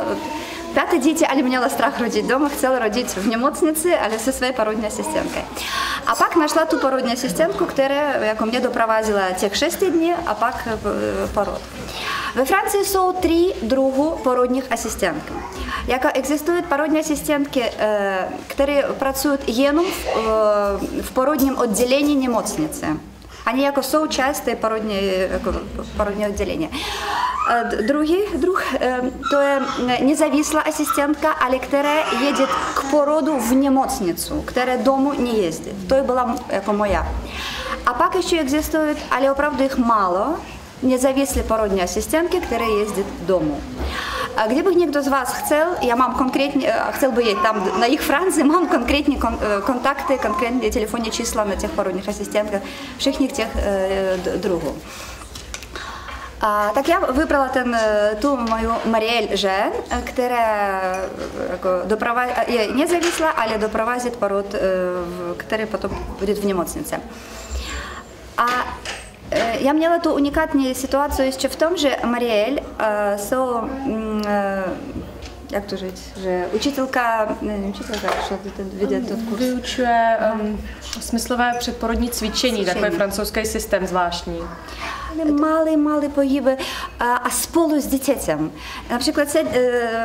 5 děti, ale měla strach rodit doma, chtěla rodit v nemocnici, ale se svojí porodní asistentkou. A pak našla tu porodní asistentku, která jako mě doprovázela těch 6 dní a pak porod. Ve Francii jsou 3 druhů porodních asistentů. Jako existují porodní asistentky, které pracují jenom v porodním oddělení nemocnice. Oni jako součást té porodní oddělení. Druh, to je nezávislá asistentka, ale která jede k porodu v nemocnicu, která domů nejezdí. To byla jako moja. A pak ještě existují, ale opravdu jich málo, nezávislé porodní asistentky, které jezdí domů. A kdybych někdo z vás chtěl by jít tam na jich Francii, mám konkrétní kontakty, konkrétní telefonní čísla na těch porodních asistentkách, všech těch druhů. Tak já vybrala tu moju Marielle Jean, která jako je nezávislá, ale doprovází porod, který potom bude v nemocnici. A já měla tu unikátní situaci ještě v tom, že Marielle jsou, jak to říct, že učitelka, šlo vidět ten kurz. Vyučuje smyslové předporodní cvičení, takový francouzský systém zvláštní. Malé pohyby a spolu s dítětem. Například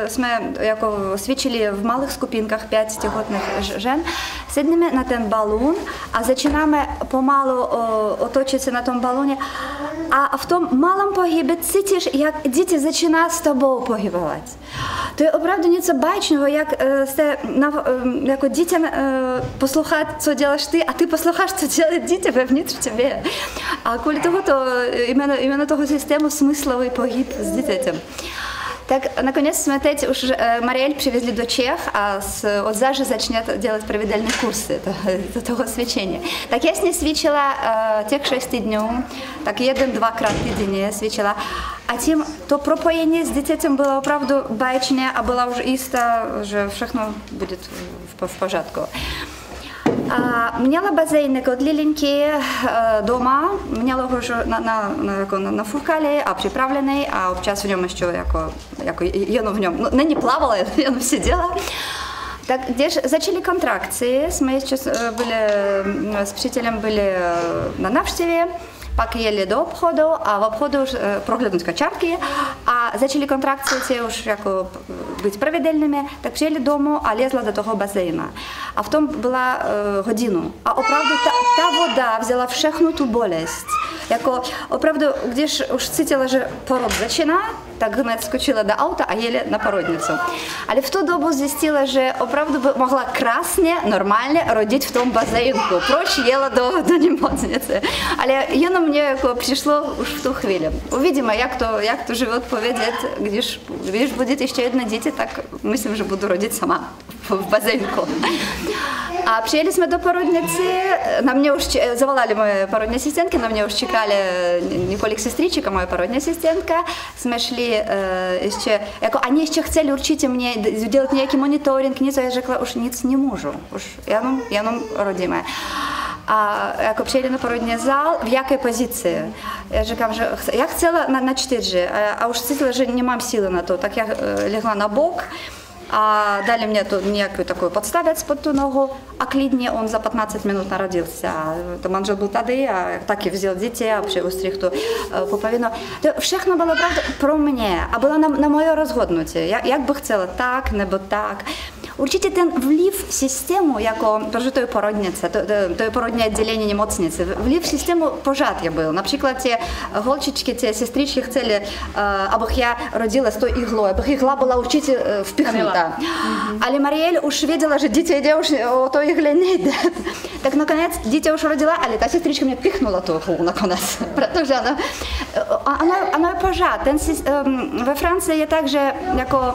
jsme jako cvičili v malých skupinkách 5 těhotných žen, sedneme na ten balón a začínáme pomalu otočit se na tom balóně a v tom malém pohybu cítíš, jak dítě začíná s tebou pohybovat. To je opravdu něco báječného, jak se jako dítě poslouchat, co děláš ty, a ty posloucháš, co dělá dítě vevnitř v tebe. A kvůli tohoto, именно toho systému smyslový pohyb s dítětem. Tak nakonec jsme teď už Mariel přivezli do Čech a od září začne dělat pravidelné kursy toho cvičení. Tak já s ní cvičila těch 6 dnů, tak 1-2krát týdně cvičila. A tím to propojení s dítětem bylo opravdu báječné a byla už jistá, že všechno bude v pořádku. Měla bazén od lilinky doma, měla ho už nafoukali a připravený a občas v něm ještě jako jenom v něm, není plavala, jenom seděla. Tak když začali kontrakci, jsme ještě byli s přítelem byli na návštěvě, pak jeli do obchodu a v obchodu už prohlídnout kačárky a začali kontrakции už jako být pravidelnými, tak přijeli domů a lezla do toho bazéna. A v tom byla hodinu. A opravdu ta voda vzala všechnu tu bolest. Jako opravdu, když už cítila, že porod začíná, tak hned skočila do auta a jeli na porodnicu. Ale v tu dobu zjistila, že opravdu by mohla krásně, normálně rodit v tom bazénku. Proč jela do nemocnice. Ale jenom mě jako přišlo už v tu chvíli. Uvidíme, jak to život povede, když bude ještě jedno dítě, tak myslím, že budu rodit sama v bazénku. A přijeli jsme do porodnici, na mě už zavolali moje porodní asistentky, na mě už čekali několik sestřiček, moje porodní asistentka. Jsme šli ještě, jako oni ještě chtěli určitě mě dělat nějaký monitoring, něco, já řekla, už nic не můžu, už jenom rodíme. A jako přijeli na porodní zál, v jaké pozici? Já říkám, že já chtěla na 4, a už cítila, že nemám síly na to, tak я легла на бок. А дали мне тут некую такую подставить под ту ногу, а клидне он за 15 минут народился. Там он же был тады, а так и взял детей, а при устрихту пуповину. Všechno было, правда, про mě a bylo na moje rozhodnutí. Jak bych chtěla tak, nebo tak. Určitě ten vliv systému, jako, protože to je porodnice, to je porodní oddělení nemocnice, vliv systému pořád byl. Například ty holčičky, ty sestřičky chtěli, abych já rodila s tou iglou, abych igla byla určitě vpихнута. Ale Mariel už věděla, že dítě jde už o to igle nejde. Tak nakonec dítě už rodila, ale ta sestřička mě vpихнула tu iglu nakonec, protože ono je pořád. Ve Francii je tak, že jako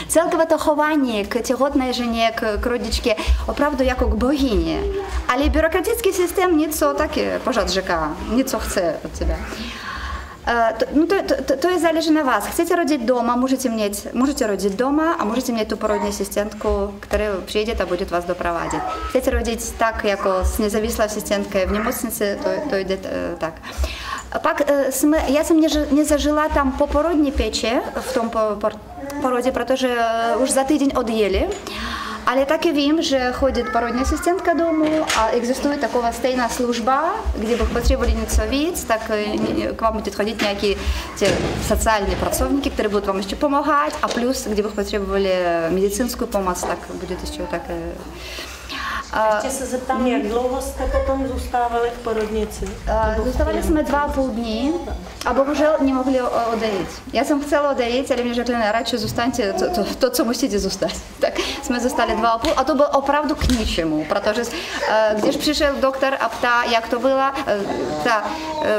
celkové to chování k těhotné ženě, k rodičce, opravdu jako k bohyni. Ale byrokratický systém něco taky pořád říká, něco chce od tebe. To je záleží na vás. Chcete rodit doma, můžete rodit doma a můžete mít tu porodní asistentku, která přijde a bude vás doprovádět. Chcete rodit tak, jako s nezávislou asistentkou v nemocnici, to jde tak. Pak já jsem nezažila tam poporodní péče v tom porodě, protože už za týden odjeli. Ale taky vím, že chodí porodní asistentka domů a existuje taková stejná služba, kde bych potřebovali něco víc, tak k vám budou chodit nějaké sociální pracovníky, které budou vám ještě pomáhat, a plus, kde bych potřebovali medicínskou pomoc, tak bude ještě tak. Ještě se zeptám, jak dlouho jste potom zůstávali v porodnici? Zůstávali jsme 2,5 dní a bohužel nemohli odejít. Já jsem chtěla odejít, ale mě řekli, ne, radši zůstaňte to, co musíte zůstat. Tak jsme zůstali 2,5 a to bylo opravdu k ničemu, protože když přišel doktor a ptá, jak to bylo,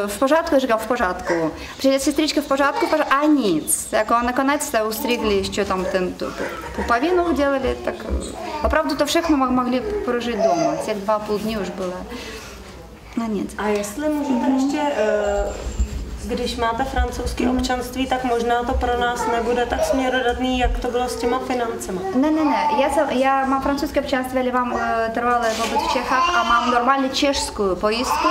v pořádku, já říkám, v pořádku. Přijde sestřička, v pořádku, a nic. Jako nakonec ustřihli ještě tam tu pupovinu udělali, tak opravdu to všechno mohli prožít doma. Těch 2,5 dní už bylo na nic. A jestli můžete ještě, když máte francouzské občanství, tak možná to pro nás nebude tak směrodatný, jak to bylo s těma financema. Ne. Já mám francouzské občanství, ale mám trvalé pobyt v Čechách a mám normálně českou pojistku.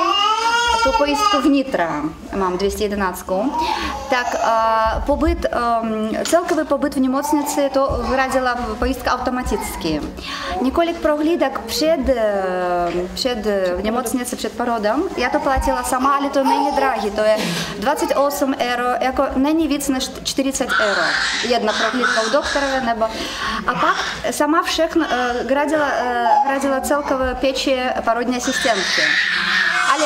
Tu pojistku vnitra mám 211. Tak celkový pobyt v nemocnici to vyradila pojistka automaticky. Několik prohlídek před nemocnici, před porodem, já to platila sama, ale to není drahé, to je 28 €, jako není víc než 40 €. Jedna prohlídka u doktora, nebo... A pak sama všechno gradila celkové péči porodní asistentky. Ale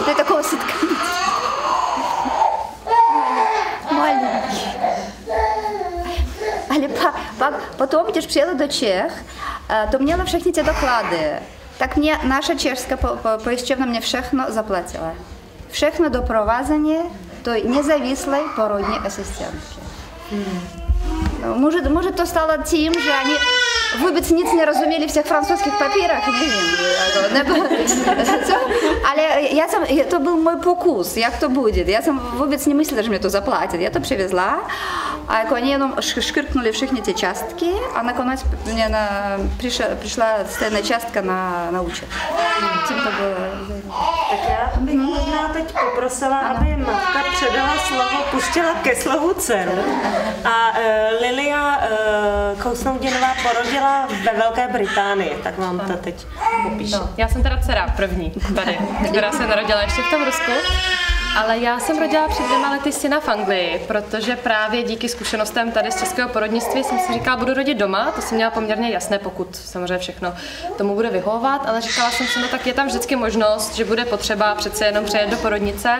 to je taková sitka. když přijela do Čech, to měla všechny ty doklady. Tak mě naše česká pojišťovna mě všechno zaplatila. Všechno doprovázení do nezávislé porodní asistentky. Może to stalo tím, že oni vůbec nic nerozuměli v těch francouzských papírech, nevím. Ale to byl můj pokus, jak to bude. Já jsem vůbec nemyslela, že mě to zaplatí. Já to přivezla a jako oni jenom škrtnuli všechny ty částky a nakonec mě přišla stejná částka na účet. Tím to bylo. Tak já bych možná teď poprosila, aby matka předala slovo, pustila ke slovu dceru. A Lilia Kousnouděnová porodila ve Velké Británii, tak vám to teď popíšu. No, já jsem teda dcera první tady, která se narodila ještě v tom Rusku. Ale já jsem rodila před 2 lety syna v Anglii, protože právě díky zkušenostem tady z českého porodnictví jsem si říkala, budu rodit doma, to jsem měla poměrně jasné, pokud samozřejmě všechno tomu bude vyhovovat, ale říkala jsem si, no tak je tam vždycky možnost, že bude potřeba přece jenom přejet do porodnice.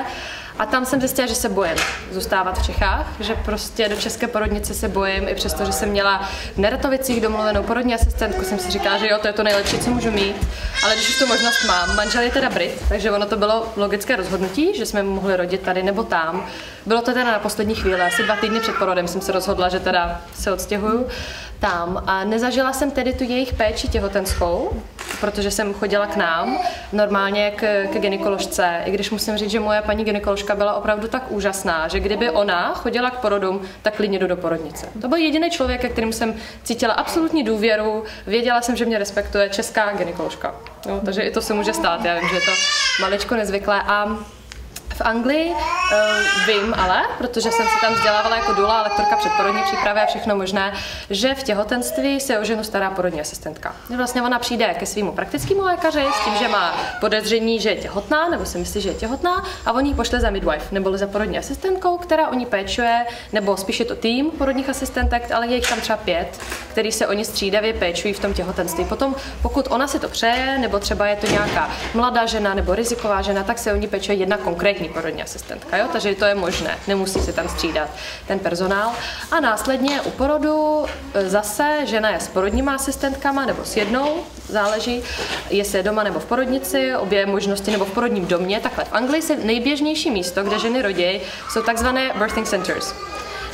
A tam jsem zjistila, že se bojím zůstávat v Čechách, že prostě do české porodnice se bojím, i přesto, že jsem měla v Neratovicích domluvenou porodní asistentku, jsem si říkala, že jo, to je to nejlepší, co můžu mít, ale když už tu možnost mám, manžel je teda Brit, takže ono to bylo logické rozhodnutí, že jsme mohli rodit tady nebo tam. Bylo to teda na poslední chvíli, asi 2 týdny před porodem jsem se rozhodla, že teda se odstěhuju tam a nezažila jsem tedy tu jejich péči těhotenskou, protože jsem chodila k nám normálně k gynekoložce, i když musím říct, že moje paní gynekoložka byla opravdu tak úžasná, že kdyby ona chodila k porodům, tak klidně jdu do porodnice. To byl jediný člověk, ke kterému jsem cítila absolutní důvěru, věděla jsem, že mě respektuje česká gynekoložka. No, takže i to se může stát, já vím, že je to maličko nezvyklé. A v Anglii vím ale, protože jsem se tam vzdělávala jako doula, lektorka předporodní přípravy a všechno možné, že v těhotenství se o ženu stará porodní asistentka. Vlastně ona přijde ke svému praktickému lékaři s tím, že má podezření, že je těhotná, nebo si myslí, že je těhotná, a on ji pošle za midwife, nebo za porodní asistentkou, která o ní péčuje, nebo spíš je to tým porodních asistentek, ale je jich tam třeba 5, který se o ní střídavě péčují v tom těhotenství. Potom, pokud ona si to přeje, nebo třeba je to nějaká mladá žena nebo riziková žena, tak se o ní péčuje jedna konkrétní porodní asistentka, jo? Takže to je možné, nemusí se tam střídat ten personál. A následně u porodu zase žena je s porodníma asistentkama nebo s jednou, záleží, jestli je doma nebo v porodnici, obě možnosti, nebo v porodním domě. Takhle v Anglii se nejběžnější místo, kde ženy rodí, jsou takzvané birthing centers,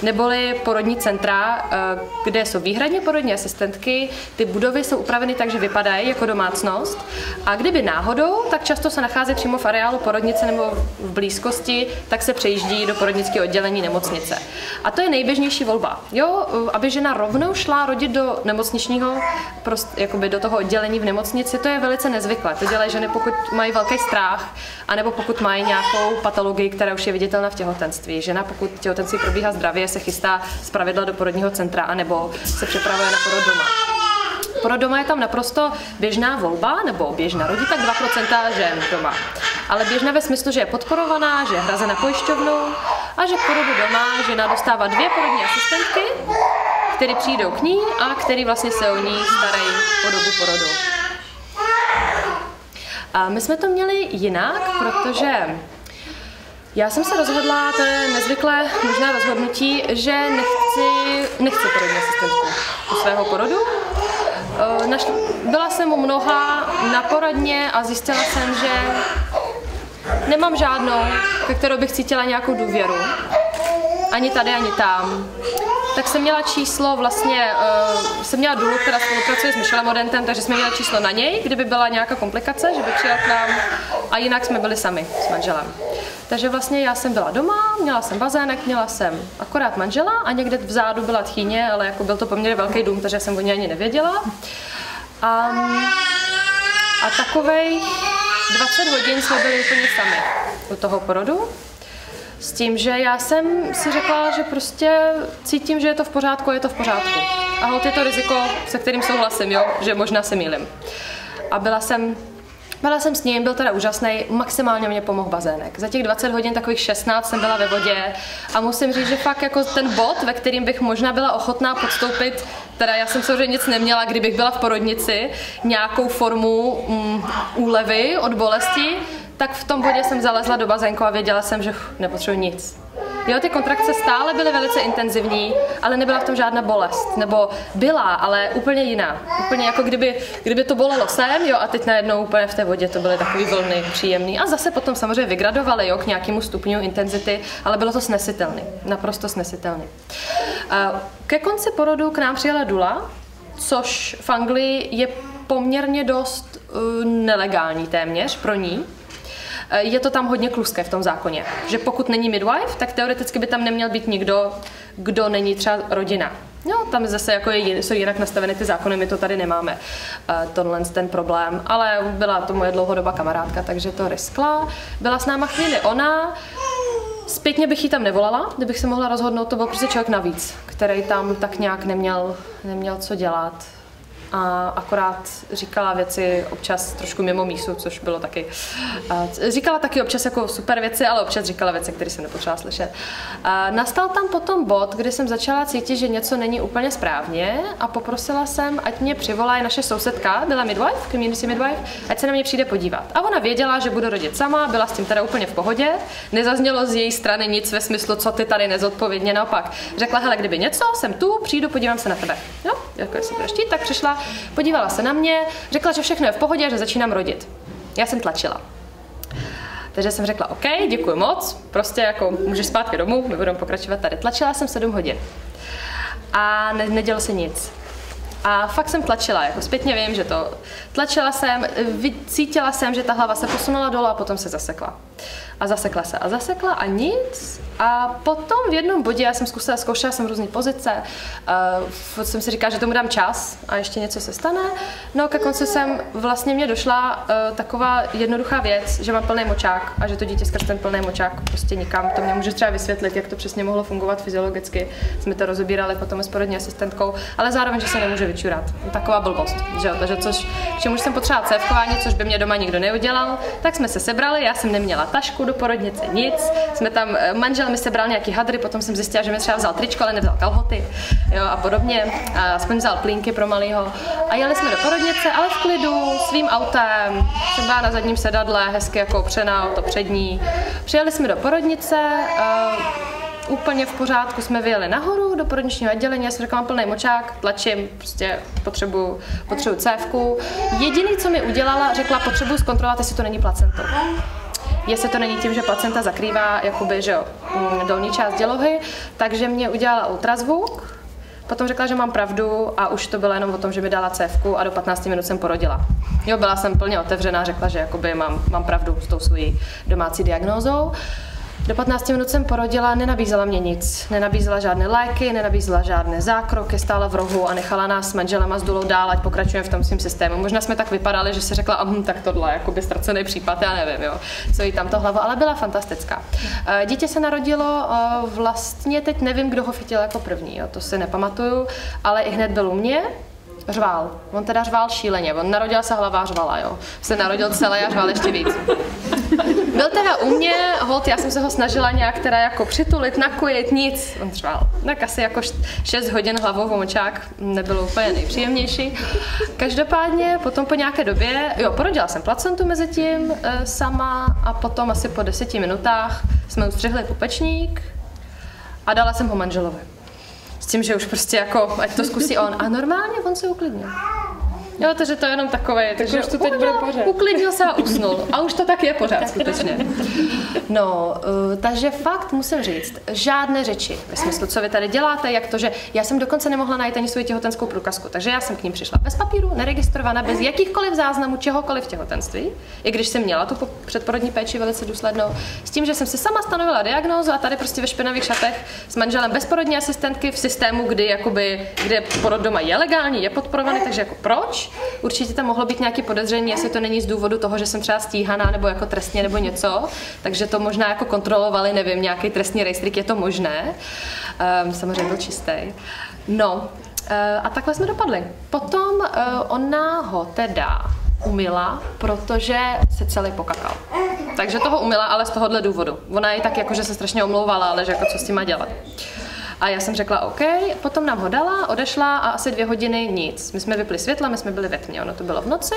neboli porodní centra, kde jsou výhradně porodní asistentky. Ty budovy jsou upraveny tak, že vypadají jako domácnost. A kdyby náhodou, tak často se nachází přímo v areálu porodnice nebo v blízkosti, tak se přejíždí do porodnického oddělení nemocnice. A to je nejběžnější volba. Jo, aby žena rovnou šla rodit do nemocničního, jakoby do toho oddělení v nemocnici, to je velice nezvyklé. To dělají ženy, pokud mají velký strach, anebo pokud mají nějakou patologii, která už je viditelná v těhotenství. Žena, pokud těhotenství probíhá zdravě, se chystá zpravidla do porodního centra, anebo se připravuje na porod doma. Porod doma je tam naprosto běžná volba, nebo běžná, rodí tak 2% žen doma. Ale běžná ve smyslu, že je podporovaná, že je hrazena pojišťovnou a že k porodu doma žena dostává 2 porodní asistentky, které přijdou k ní a které vlastně se o ní starají po dobu porodu. A my jsme to měli jinak, protože já jsem se rozhodla, to je nezvyklé možná rozhodnutí, že nechci porodní asistentku u svého porodu. Byla jsem u mnoha na poradně a zjistila jsem, že nemám žádnou, ke kterou bych cítila nějakou důvěru. Ani tady, ani tam. Tak jsem měla číslo, vlastně jsem měla důlu, která spolupracuje s Michelem Odentem, takže jsme měli číslo na něj, kdyby byla nějaká komplikace, že by přijel k nám, a jinak jsme byli sami s manželem. Takže vlastně já jsem byla doma, měla jsem bazének, měla jsem akorát manžela a někde vzadu byla tchýně, ale jako byl to poměrně velký dům, takže jsem o ní ani nevěděla. A takovej 20 hodin jsme byli úplně sami u toho porodu. S tím, že já jsem si řekla, že prostě cítím, že je to v pořádku, je to v pořádku. A holt je to riziko, se kterým souhlasím, jo, že možná se mýlím. A byla jsem s ním, byl teda úžasný, maximálně mě pomohl bazének. Za těch 20 hodin, takových 16 jsem byla ve vodě a musím říct, že fakt jako ten bod, ve kterým bych možná byla ochotná podstoupit, teda já jsem samozřejmě nic neměla, kdybych byla v porodnici, nějakou formu úlevy od bolesti, tak v tom bodě jsem zalezla do bazénku a věděla jsem, že nepotřebuji nic. Jo, ty kontrakce stále byly velice intenzivní, ale nebyla v tom žádná bolest. Nebo byla, ale úplně jiná. Úplně jako kdyby to bolelo sem, jo, a teď najednou úplně v té vodě to byly takový vlny příjemný. A zase potom samozřejmě vygradovaly, jo, k nějakému stupňu intenzity, ale bylo to snesitelný. Naprosto snesitelný. Ke konci porodu k nám přijela dula, což v Anglii je poměrně dost nelegální téměř pro ní. Je to tam hodně kluské v tom zákoně, že pokud není midwife, tak teoreticky by tam neměl být nikdo, kdo není třeba rodina. No, tam zase jako jsou jinak nastaveny ty zákony, my to tady nemáme, tenhle ten problém, ale byla to moje dlouhodobá kamarádka, takže to riskla. Byla s náma chvíli ona, zpětně bych ji tam nevolala, kdybych se mohla rozhodnout, to byl prostě člověk navíc, který tam tak nějak neměl co dělat. A akorát říkala věci občas trošku mimo mísu, což bylo taky. Říkala taky občas jako super věci, ale občas říkala věci, které jsem nepotřebovala slyšet. Nastal tam potom bod, kdy jsem začala cítit, že něco není úplně správně a poprosila jsem, ať mě přivolá naše sousedka, byla midwife, community midwife, ať se na mě přijde podívat. A ona věděla, že budu rodit sama, byla s tím teda úplně v pohodě, nezaznělo z její strany nic ve smyslu, co ty tady nezodpovědně, naopak. Řekla, hele, kdyby něco, jsem tu, přijdu, podívám se na tebe. Jo, jako jsem to štít, tak přišla. Podívala se na mě, řekla, že všechno je v pohodě, že začínám rodit. Já jsem tlačila. Takže jsem řekla, OK, děkuji moc, prostě jako můžeš zpátky domů, my budeme pokračovat tady. Tlačila jsem 7 hodin a nedělo se nic. A fakt jsem tlačila, jako zpětně vím, že to tlačila jsem, cítila jsem, že ta hlava se posunula dolů a potom se zasekla. A zasekla se a zasekla a nic. A potom v jednom bodě, já jsem zkoušela jsem různé pozice, jsem si říkala, že tomu dám čas a ještě něco se stane. No ke konci vlastně mě došla taková jednoduchá věc, že mám plný močák a že to dítě skrz ten plný močák prostě nikam. To mě může třeba vysvětlit, jak to přesně mohlo fungovat fyziologicky. Jsme to rozebírali potom s porodní asistentkou, ale zároveň, že se nemůže vyčurat. Taková blbost, že jo? Takže k čemu jsem potřebovala cévkování, což by mě doma nikdo neudělal, tak jsme se sebrali, já jsem neměla tašku do porodnice, nic. Jsme tam, manžel mi sebral nějaký hadry, potom jsem zjistila, že mi třeba vzal tričko, ale nevzal kalhoty, jo, a podobně. A aspoň vzal plínky pro malýho. A jeli jsme do porodnice, ale v klidu, svým autem. Jsem byla na zadním sedadle, hezky jako opřená, to přední. Přijeli jsme do porodnice, úplně v pořádku jsme vyjeli nahoru do porodničního oddělení, já jsem řekla, mám plný močák, tlačím, prostě potřebuju cévku. Jediný, co mi udělala, řekla, potřebuju zkontrolovat, jestli to není placento. Jestli to není tím, že placenta zakrývá jakoby, že jo, dolní část dělohy, takže mě udělala ultrazvuk, potom řekla, že mám pravdu a už to bylo jenom o tom, že mi dala cévku a do 15 minut jsem porodila. Jo, byla jsem plně otevřená, řekla, že jakoby mám pravdu s tou svojí domácí diagnózou. Do 15 minut jsem porodila, nenabízela mě nic. Nenabízela žádné léky, nenabízela žádné zákroky, stála v rohu a nechala nás s manželem a s Dulou dál, ať pokračujeme v tom svým systému. Možná jsme tak vypadali, že si řekla, tak tohle, jakoby ztracený případ, já nevím, jo, co jí tam to hlava, ale byla fantastická. Dítě se narodilo, vlastně teď nevím, kdo ho chytil jako první, jo, to si nepamatuju, ale i hned byl u mě. Řval. On teda řval šíleně. On narodil se hlava a řvala, jo. Se narodil celý a řval ještě víc. Byl teda u mě, holt, já jsem se ho snažila nějak teda jako přitulit, nakojit, nic. On řval. Tak asi jako 6 hodin hlavou v močák nebylo úplně nejpříjemnější. Každopádně potom po nějaké době, porodila jsem placentu mezi tím sama a potom asi po 10 minutách jsme ustřihli pupečník a dala jsem ho manželovi. S tím, že už prostě jako, ať to zkusí on. A normálně on se uklidnil. Jo, takže to je jenom takové, takže už to teď bude pořád. Uklidnil se a usnul. A už to tak je pořád, skutečně. No, takže fakt musím říct, žádné řeči. Ve smyslu, co vy tady děláte, jak to, že já jsem dokonce nemohla najít ani svou těhotenskou průkazku, takže já jsem k ním přišla bez papíru, neregistrovaná, bez jakýchkoliv záznamů čehokoliv těhotenství, i když jsem měla tu předporodní péči velice důslednou, s tím, že jsem si sama stanovila diagnózu a tady prostě ve špinavých šatech s manželem bez porodní asistentky v systému, kde porod doma je legální, je podporovaný, takže jako proč? Určitě tam mohlo být nějaké podezření, jestli to není z důvodu toho, že jsem třeba stíhaná nebo jako trestně nebo něco, takže to možná jako kontrolovali, nevím, nějaký trestní rejstřík, je to možné. Samozřejmě byl čistý. No, a takhle jsme dopadli. Potom ona ho teda umyla, protože se celý pokakal. Takže toho umyla, ale z tohohle důvodu. Ona je tak jako, že se strašně omlouvala, ale že jako co s tím má dělat. A já jsem řekla OK, potom nám ho dala, odešla a asi 2 hodiny nic. My jsme vypli světla, my jsme byli ve tmě, ono to bylo v noci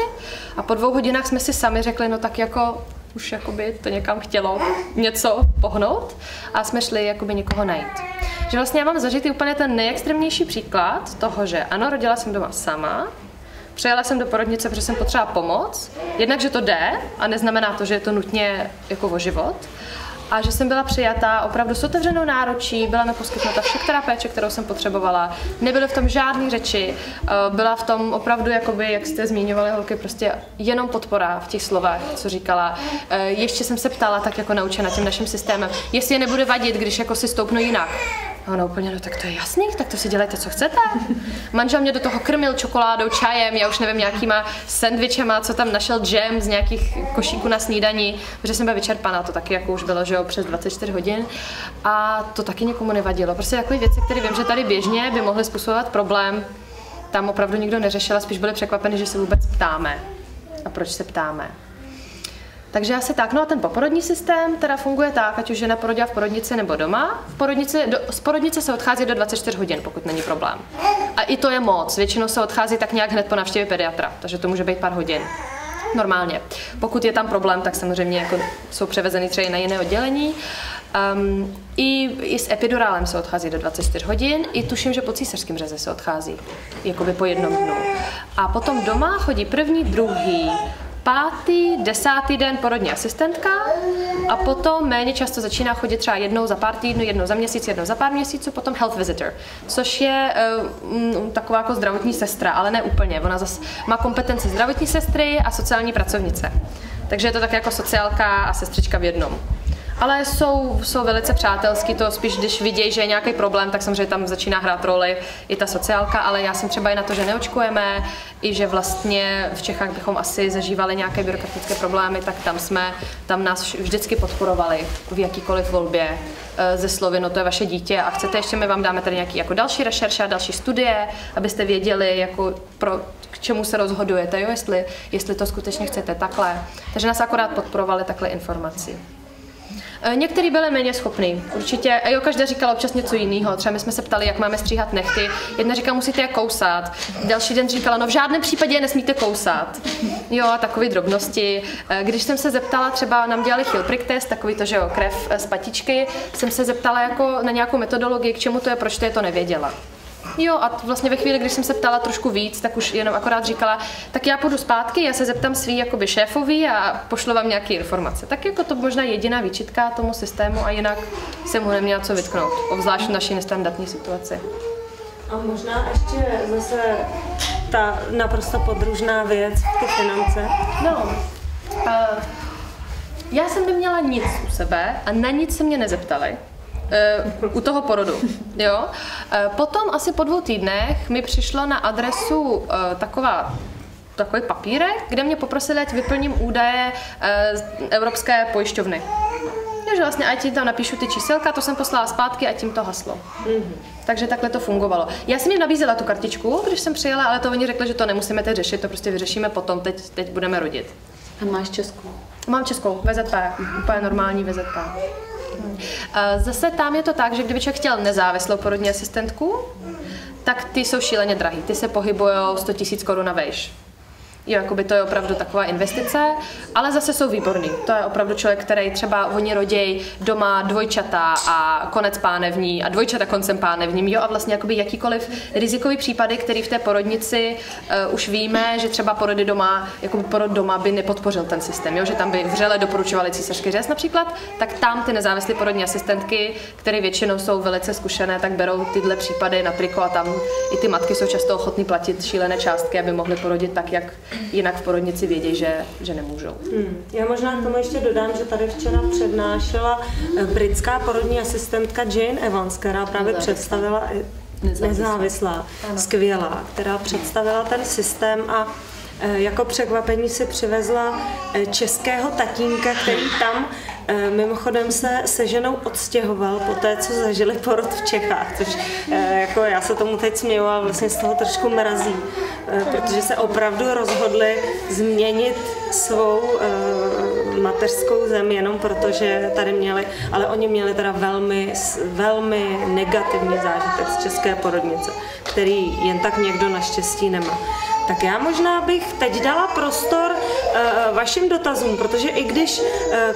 a po 2 hodinách jsme si sami řekli, no tak jako už jakoby to někam chtělo něco pohnout a jsme šli jakoby někoho najít. Že vlastně já mám zažitý úplně ten nejextrémnější příklad toho, že ano, rodila jsem doma sama, přijela jsem do porodnice, protože jsem potřeba pomoc, jednak, že to jde a neznamená to, že je to nutně jako o život, a že jsem byla přijatá opravdu s otevřenou náručí, byla mi poskytnuta všechna péče, kterou jsem potřebovala, nebyly v tom žádné řeči, byla v tom opravdu, jakoby, jak jste zmiňovali holky, prostě jenom podpora v těch slovech, co říkala. Ještě jsem se ptala, tak jako naučena tím naším systémem, jestli je nebude vadit, když jako si stoupnu jinak. A ona úplně, no tak to je jasný, tak to si dělejte, co chcete. Manžel mě do toho krmil čokoládou, čajem, já už nevím, nějakýma sendvičema, co tam našel džem z nějakých košíků na snídaní, protože jsem byla vyčerpaná, to taky jako už bylo, že jo, přes 24 hodin. A to taky nikomu nevadilo. Prostě takové věci, které vím, že tady běžně by mohly způsobovat problém, tam opravdu nikdo neřešil, spíš byli překvapeni, že se vůbec ptáme. A proč se ptáme? Takže asi tak. No a ten poporodní systém teda funguje tak, ať už žena porodila v porodnici nebo doma. Z porodnice se odchází do 24 hodin, pokud není problém. A i to je moc. Většinou se odchází tak nějak hned po návštěvě pediatra, takže to může být pár hodin. Normálně. Pokud je tam problém, tak samozřejmě jako jsou převezeny třeba i na jiné oddělení. I s epidurálem se odchází do 24 hodin, i tuším, že po císařském řeze se odchází, jakoby po jednom dnu. A potom doma chodí první, druhý, 5., 10. den porodní asistentka a potom méně často začíná chodit třeba jednou za pár týdnů, jednou za měsíc, jednou za pár měsíců, potom health visitor, což je taková jako zdravotní sestra, ale ne úplně. Ona zase má kompetence zdravotní sestry a sociální pracovnice. Takže je to tak jako sociálka a sestřička v jednom. Ale jsou velice přátelský, to spíš, když vidějí, že je nějaký problém, tak samozřejmě tam začíná hrát roli i ta sociálka, ale já jsem třeba i na to, že neočkujeme, i že vlastně v Čechách bychom asi zažívali nějaké byrokratické problémy, tak tam nás vždycky podporovali v jakýkoliv volbě ze slovy, no to je vaše dítě a chcete ještě, my vám dáme tady nějaký jako další rešerše a další studie, abyste věděli, jako k čemu se rozhodujete, jo, jestli to skutečně chcete takhle. Takže nás akorát podporovali takhle informaci. Některý byli méně schopný, určitě, jo, každá říkala občas něco jiného, třeba my jsme se ptali, jak máme stříhat nehty, jedna říkala, musíte je kousat, další den říkala, no v žádném případě je nesmíte kousat, jo, a takové drobnosti. Když jsem se zeptala, třeba nám dělali Chilprig test, takový to, že jo, krev z patičky, jsem se zeptala jako na nějakou metodologii, k čemu to je, proč to nevěděla. Jo, a vlastně ve chvíli, když jsem se ptala trošku víc, tak už jenom akorát říkala, tak já půjdu zpátky, já se zeptám svý jakoby šéfovi a pošlu vám nějaké informace. Tak jako to možná jediná výčitka tomu systému a jinak jsem mu neměla co vytknout, obzvlášť v naší nestandardní situaci. A možná ještě zase ta naprosto podružná věc, ty finance. No, já jsem neměla nic u sebe a na nic se mě nezeptali. U toho porodu, jo. Potom asi po 2 týdnech mi přišlo na adresu takový papírek, kde mě poprosili, ať vyplním údaje Evropské pojišťovny. Takže vlastně ať tam napíšu ty číselka, to jsem poslala zpátky a tím to haslo. Takže takhle to fungovalo. Já jsem jim nabízela tu kartičku, když jsem přijela, ale to oni řekli, že to nemusíme teď řešit, to prostě vyřešíme potom, teď budeme rodit. A máš českou? Mám českou, VZP, úplně normální VZP. Zase tam je to tak, že kdyby člověk chtěl nezávislou porodní asistentku, tak ty jsou šíleně drahý. Ty se pohybují 100 000 korun na vejš. Jo, jakoby to je opravdu taková investice, ale zase jsou výborný. To je opravdu člověk, který třeba oni rodějí doma dvojčata a konec pánevní a dvojčata koncem pánevním, jo, a vlastně jakoby jakýkoliv rizikový případy, který v té porodnici už víme, že třeba porody doma, jakoby porod doma by nepodpořil ten systém, jo, že tam by vřele doporučovali císařský řez například, tak tam ty nezávislé porodní asistentky, které většinou jsou velice zkušené, tak berou tyhle případy na triko a tam i ty matky jsou často ochotné platit šílené částky, aby mohly porodit tak, jak jinak v porodnici vědí, že nemůžou. Já možná k tomu ještě dodám, že tady včera přednášela britská porodní asistentka Jane Evans, která právě představila nezávislá, skvělá, která představila ten systém a jako překvapení si přivezla českého tatínka, který tam mimochodem se ženou odstěhoval po té, co zažili porod v Čechách, což jako já se tomu teď směju a vlastně z toho trošku mrazí, protože se opravdu rozhodli změnit svou mateřskou zem jenom protože tady měli, ale oni měli teda velmi negativní zážitek z české porodnice, který jen tak někdo naštěstí nemá. Tak já možná bych teď dala prostor vašim dotazům, protože i když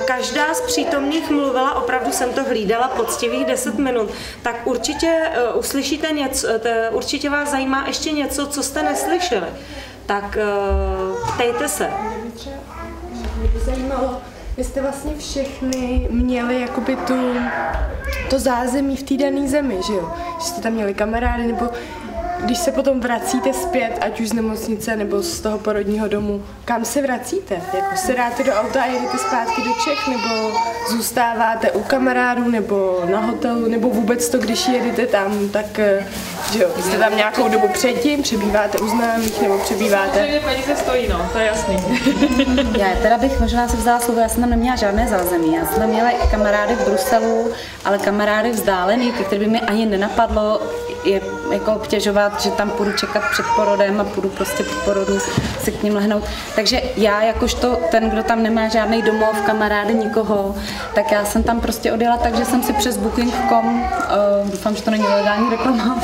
každá z přítomných mluvila, opravdu jsem to hlídala poctivých 10 minut, tak určitě uslyšíte něco, určitě vás zajímá ještě něco, co jste neslyšeli. Tak ptejte se. Mě by zajímalo, vy jste vlastně všechny měli jakoby to zázemí v té dané zemi, že jo? Že jste tam měli kamarády, nebo když se potom vracíte zpět, ať už z nemocnice nebo z toho porodního domu, kam se vracíte? Jako se dáte do auta a jedete zpátky do Čech, nebo zůstáváte u kamarádů, nebo na hotelu, nebo vůbec to, když jedete tam, tak že jo, jste tam nějakou dobu předtím, přebýváte u známých, nebo přebýváte... Samozřejmě peníze stojí, no, to je jasný. Já teda bych možná se vzala slovo, já jsem tam neměla žádné zázemí. Já jsem tam měla kamarády v Bruselu, ale kamarády vzdálený, které by mi ani nenapadlo je jako obtěžovat, že tam půjdu čekat před porodem a půjdu prostě po porodu se k ním lehnout. Takže já jakožto ten, kdo tam nemá žádný domov, kamarády, nikoho, tak já jsem tam prostě odjela tak, že jsem si přes booking.com, doufám, že to není legální reklama,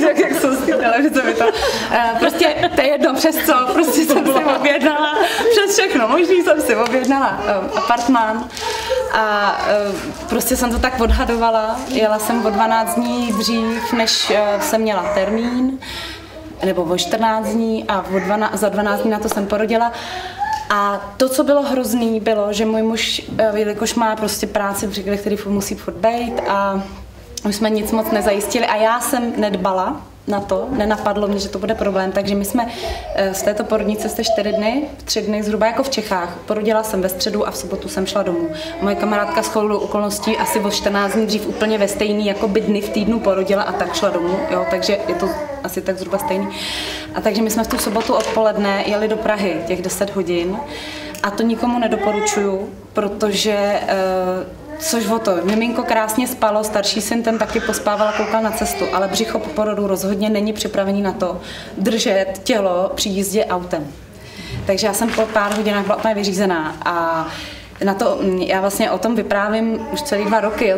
tak jak jsou z té televize mi to, prostě to je jedno přes co, prostě jsem si objednala, přes všechno, možný jsem si objednala apartmán a prostě jsem to tak odhadovala, jela jsem o 12 dní dřív, než jsem měla termín, nebo o 14 dní a za 12 dní na to jsem porodila. A to, co bylo hrozný, bylo, že můj muž, jelikož má prostě práci, ve který musí furt bejt a my jsme nic moc nezajistili a já jsem nedbala na to, nenapadlo mě, že to bude problém, takže my jsme z této porodnice jste 3 dny zhruba jako v Čechách. Porodila jsem ve středu a v sobotu jsem šla domů. Moje kamarádka shodou okolností asi o 14 dní dřív úplně ve stejný jako by dny v týdnu porodila a tak šla domů, jo, takže je to asi tak zhruba stejný. A takže my jsme v tu sobotu odpoledne jeli do Prahy těch 10 hodin a to nikomu nedoporučuju, protože což o to, miminko krásně spalo, starší syn ten taky pospával a koukal na cestu, ale břicho po porodu rozhodně není připravený na to držet tělo při jízdě autem. Takže já jsem po pár hodinách byla úplně vyřízená a na to, já vlastně o tom vyprávím už celý 2 roky,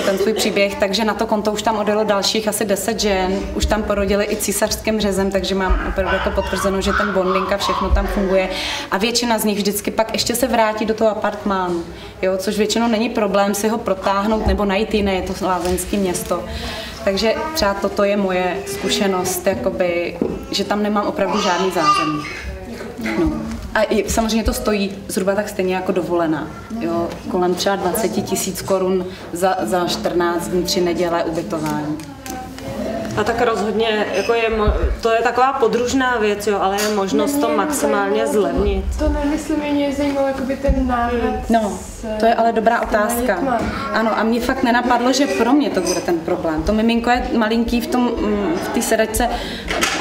ten svůj příběh, takže na to konto už tam odjelo dalších asi 10 žen, už tam porodili i císařským řezem, takže mám opravdu jako potvrzeno, že ten bonding a všechno tam funguje a většina z nich vždycky pak ještě se vrátí do toho apartmánu, jo, což většinou není problém si ho protáhnout nebo najít jiné, je to lázeňské město. Takže třeba toto je moje zkušenost, jakoby, že tam nemám opravdu žádný zázemí. No. A samozřejmě to stojí zhruba tak stejně jako dovolená. Jo, kolem třeba 20 000 korun za 14 dní, 3 neděle ubytování. A tak rozhodně, jako to je taková podružná věc, jo, ale je možnost to maximálně zlevnit. To nemyslím, mě zajímalo jakoby ten náhled. No, to je ale dobrá otázka. Ano, a mě fakt nenapadlo, že pro mě to bude ten problém. To miminko je malinký v té sedačce,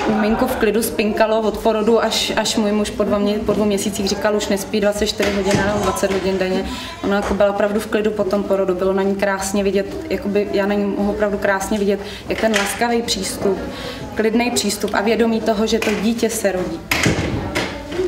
miminko v klidu spinkalo od porodu, až můj muž po 2 měsících říkal, už nespí 24 hodin, 20 hodin denně. Ona jako byla opravdu v klidu po tom porodu, bylo na ní krásně vidět, jakoby já na ní mohu opravdu krásně vidět, jak ten laskavý přístup, klidný přístup a vědomí toho, že to dítě se rodí.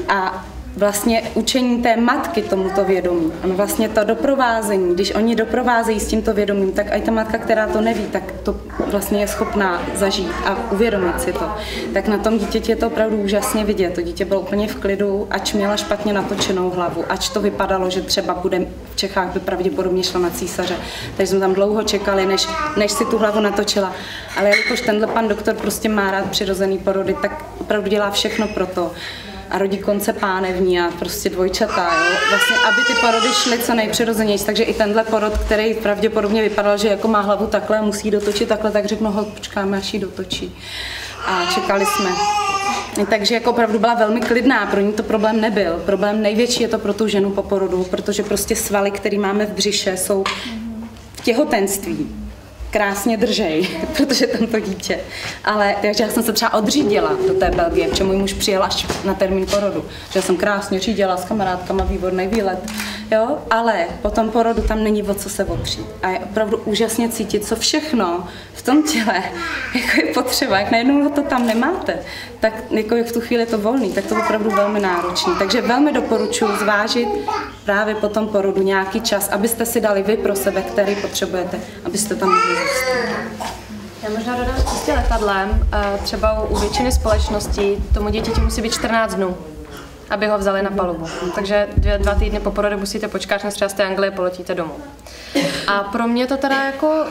A vlastně učení té matky tomuto vědomí. Ono vlastně to doprovázení, když oni doprovázejí s tímto vědomím, tak i ta matka, která to neví, tak to vlastně je schopná zažít a uvědomit si to. Tak na tom dítěti je to opravdu úžasně vidět. To dítě bylo úplně v klidu, ač měla špatně natočenou hlavu, ač to vypadalo, že třeba bude v Čechách by pravděpodobně šla na císaře. Takže jsme tam dlouho čekali, než si tu hlavu natočila. Ale jelikož tenhle pan doktor prostě má rád přirozený porody, tak opravdu dělá všechno pro to. A rodí konce pánevní a prostě dvojčata, jo? Vlastně, aby ty porody šly co nejpřirozenější, takže i tenhle porod, který pravděpodobně vypadal, že jako má hlavu takhle a musí dotočit takhle, tak řekl, počkáme, až ji dotočí. A čekali jsme. Takže jako opravdu byla velmi klidná, pro ní to problém nebyl. Problém největší je to pro tu ženu po porodu, protože prostě svaly, které máme v břiše, jsou v těhotenství. Krásně držej, protože tam to dítě. Ale takže já jsem se třeba odřídila do té Belgie, protože můj muž přijel až na termín porodu. Že jsem krásně řídila s kamarádkama, výborný výlet. Jo? Ale po tom porodu tam není o co se opřít. A je opravdu úžasně cítit, co všechno v tom těle jako je potřeba. Jak najednou to tam nemáte, tak jako jak v tu chvíli je to volný, tak to je opravdu velmi náročný. Takže velmi doporučuji zvážit právě po tom porodu nějaký čas, abyste si dali vy pro sebe, který potřebujete, abyste tam mohli zůstat. Já možná dodám s tím letadlem, třeba u většiny společností tomu dítěti musí být 14 dnů, aby ho vzali na palubu. Takže 2 týdny po porodu musíte počkat, než třeba z té Anglie poletíte domů. A pro mě to teda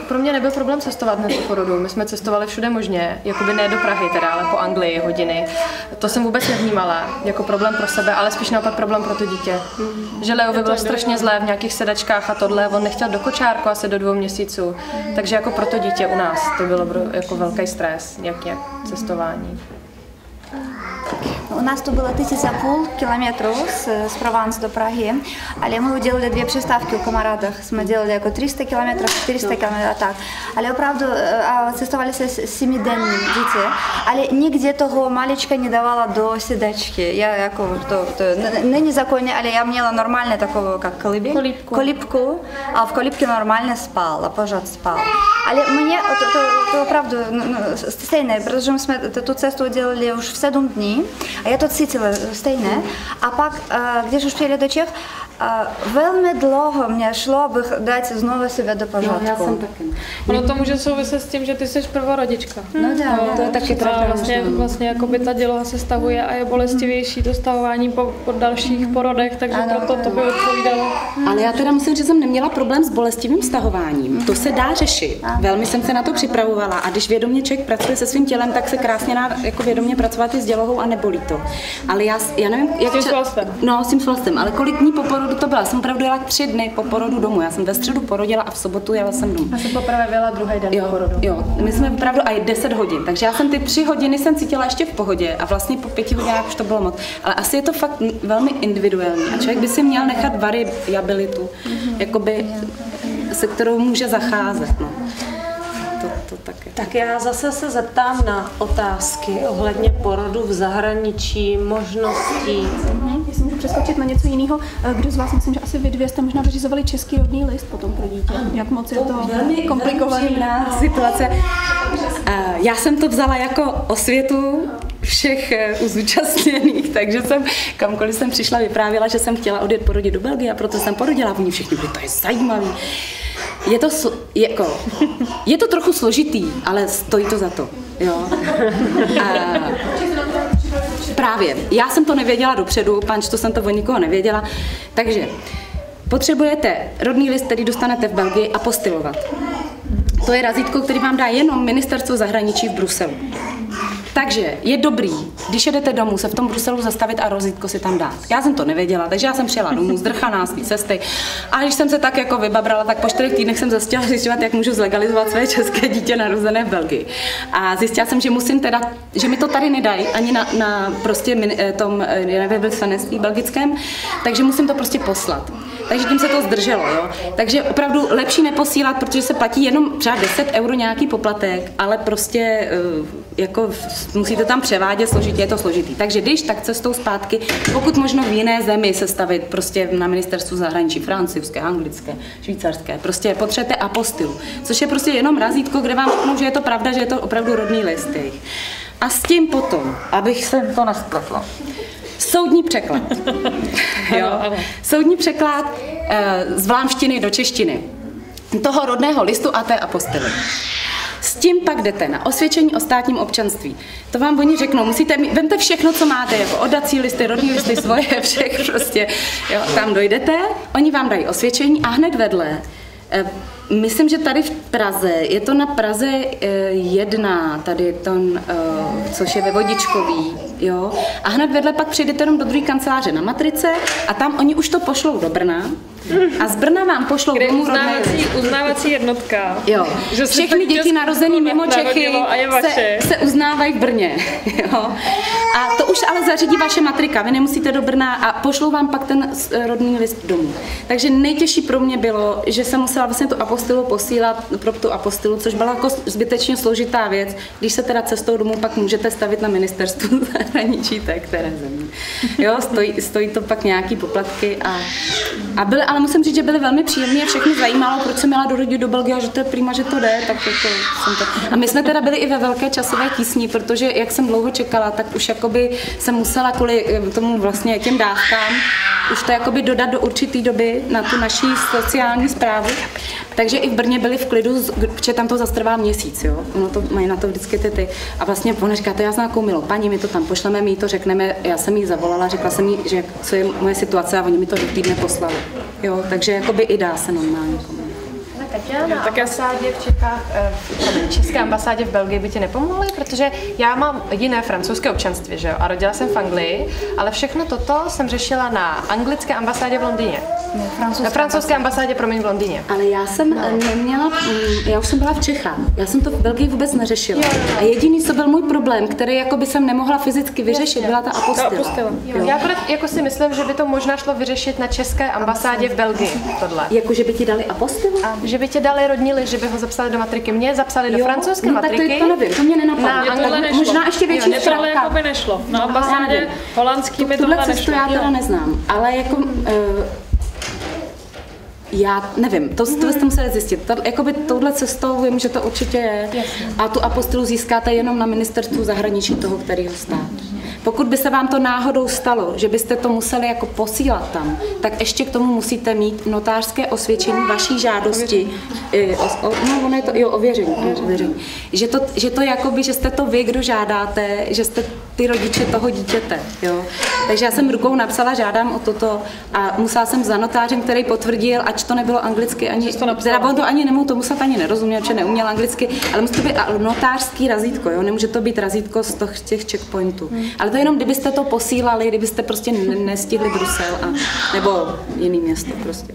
pro mě nebyl problém cestovat hned po porodu. My jsme cestovali všude možně, jakoby ne do Prahy teda, ale po Anglii hodiny. To jsem vůbec nevnímala jako problém pro sebe, ale spíš naopak problém pro to dítě. Že Leo by bylo strašně zlé v nějakých sedačkách a tohle, on nechtěl do kočárku asi do 2 měsíců. Takže jako pro to dítě u nás to bylo jako velký stres, jak cestování. У нас то было 1500 километров с Прованса до Праги, але мы делали 2 приставки у Камарадах. Мы делали jako 300 километров, 400 километров, так. Але opravdu cestovali se 7denní dítě, ale nikdy toho malička nedávala do sedačky. Já jako to není zákonně, ale já měla normálně takovou jak kolibku a v kolibce normálně spal a pořád spal. Ale mě to opravdu stejné, protože my jsme tu cestu dělali už v 7 dní a já to cítila stejné. A pak, když už přijeli do Čech, velmi dlouho mě šlo, abych dát znovu sebe do pořádku. No, já jsem taky. Ono to může souviset s tím, že ty jsi prvorodička. No, to je taky pravda. Vlastně jakoby ta děloha se stahuje a je bolestivější to stahování po dalších porodech, takže proto to by odpovídalo. Ale já teda musím říct, že jsem neměla problém s bolestivým stahováním. To se dá řešit. Velmi jsem se na to připravovala a když vědomě člověk pracuje se svým tělem, tak se krásně dá jako vědomě pracovat i s dělohou a nebolí to. Ale já nevím, jak s tím svalstvem, ale kolik dní po porodu to byla. Jsem opravdu jela 3 dny po porodu domů. Já jsem ve středu porodila a v sobotu jela jsem domů. Já jsem poprvé byla druhý den po porodu. Jo, my jsme opravdu i 10 hodin, takže já jsem ty 3 hodiny jsem cítila ještě v pohodě a vlastně po 5 hodinách už to bylo moc. Ale asi je to fakt velmi individuální a člověk by si měl nechat variabilitu, jakoby, se kterou může zacházet. No. To taky. Tak já zase se zeptám na otázky ohledně porodu v zahraničí, možností. Jestli můžu přeskočit na něco jiného, kdo z vás, myslím, že asi vy 2 jste možná vyřizovali český rodný list potom pro dítě. Jak moc je to komplikovaná situace. Já jsem to vzala jako osvětu všech zúčastněných, takže jsem kamkoliv jsem přišla, vyprávěla, že jsem chtěla odjet porodit do Belgie a proto jsem porodila. Oni všichni byli, to je zajímavý. Je to trochu složitý, ale stojí to za to. Jo. Právě. Já jsem to nevěděla dopředu, to jsem to od nikoho nevěděla. Takže potřebujete rodný list, který dostanete v Belgii, apostilovat. To je razítko, který vám dá jenom Ministerstvo zahraničí v Bruselu. Takže je dobrý, když jedete domů, se v tom Bruselu zastavit a razítko si tam dát. Já jsem to nevěděla, takže já jsem přijela domů, zdrchaná z té cesty. A když jsem se tak jako vybabrala, tak po 4 týdnech jsem chtěla zjišťovat, jak můžu zlegalizovat své české dítě narozené v Belgii. A zjistila jsem, že mi to tady nedají ani na prostě tom nevybyslenství belgickém, takže musím to prostě poslat. Takže tím se to zdrželo, jo. Takže opravdu lepší neposílat, protože se platí jenom třeba 10 € nějaký poplatek, ale prostě jako musíte tam převádět složitě, je to složitý. Takže když, tak cestou zpátky, pokud možno v jiné zemi se stavit prostě na Ministerstvu zahraničí, francouzské, anglické, švýcarské, prostě potřebujete apostilu, což je prostě jenom razítko, kde vám řeknou, že je to pravda, že je to opravdu rodný list. A s tím potom, abych se to nespletla. Soudní překlad. Jo? Soudní překlad z vlámštiny do češtiny. Toho rodného listu a té apostily. S tím pak jdete na osvědčení o státním občanství. To vám oni řeknou, vemte všechno, co máte, jako oddací listy, rodní listy, svoje, všech prostě. Jo, tam dojdete, oni vám dají osvědčení a hned vedle. Myslím, že tady v Praze, je to na Praze 1, tady ten, což je ve Vodičkový, jo. A hned vedle pak přijdete jenom do druhé kanceláře na Matrice a tam oni už to pošlou do Brna. A z Brna vám pošlou domů uznávací jednotka. Jo. Že všechny děti narozený mimo Čechy se uznávají v Brně. Jo. A to už ale zařídí vaše matrika. Vy nemusíte do Brna a pošlou vám pak ten rodný list domů. Takže nejtěžší pro mě bylo, že jsem musela vlastně tu apostilu posílat pro tu apostilu, což byla jako zbytečně složitá věc. Když se teda cestou domů pak můžete stavit na Ministerstvu zahraničí té které země. Jo, stojí to pak nějaký poplatky a byly, ale musím říct, že byly velmi příjemné a všechny zajímalo, proč jsem měla dorodit do Belgie a že to je prima, že to jde, tak jako jsem to. A my jsme teda byli i ve velké časové tísni, protože jak jsem dlouho čekala, tak už jakoby jsem musela kvůli tomu vlastně těm dávkám už to jakoby dodat do určité doby na tu naší sociální správu. Takže i v Brně byli v klidu, protože tam to zastrvá měsíc, jo. Ono to mají na to vždycky ty. A vlastně ona říká, to já jsem nějakou milou paní, my to tam pošleme, my jí to řekneme, já jsem jí zavolala, řekla jsem jí, že co je moje situace a oni mi to do týdne poslali. Jo, takže jakoby i dá se normálně komunikovat. Na ambasádě v Čechách, české ambasádě v Belgii by ti nepomohly, protože já mám jiné francouzské občanství, že jo, a rodila jsem v Anglii, ale všechno toto jsem řešila na anglické ambasádě v Londýně. Na francouzské ambasádě, promiň, v Londýně. Ale já jsem neměla, já už jsem byla v Čechách, já jsem to v Belgii vůbec neřešila. A jediný, co byl můj problém, který jakoby jsem nemohla fyzicky vyřešit, byla ta apostila. Já jako si myslím, že by to možná šlo vyřešit na české ambasádě v Belgii, tohle. Jako, že by ti dali apostilu? Že by ti dali rodní list, že by ho zapsali do matriky. Mě zapsali do francouzské matriky. Tak to nevím, to mě nenapadlo. Možná ještě větší tohle jako by nešlo. Na ambasádě holandský by tohle nešlo. Cestu já teda neznám, ale jako já nevím, to jste museli zjistit. Jakoby touhle cestou vím, že to určitě je. A tu apostilu získáte jenom na ministerstvu zahraničí toho, kterého státu. Pokud by se vám to náhodou stalo, že byste to museli jako posílat tam, tak ještě k tomu musíte mít notářské osvědčení vaší žádosti. Ono je to ověření. Že to jakoby, že jste to vy, kdo žádáte, že jste ty rodiče toho dítěte. Jo? Takže já jsem rukou napsala, žádám o toto a musela jsem za notářem, který potvrdil, ač to nebylo anglicky ani, teda on to ani nemohl, tomu snad ani nerozuměl, že neuměl anglicky, ale musí to být notářský razítko, jo? Nemůže to být razítko z těch checkpointů. Ale to jenom, kdybyste to posílali, kdybyste prostě nestihli Brusel nebo jiný město prostě.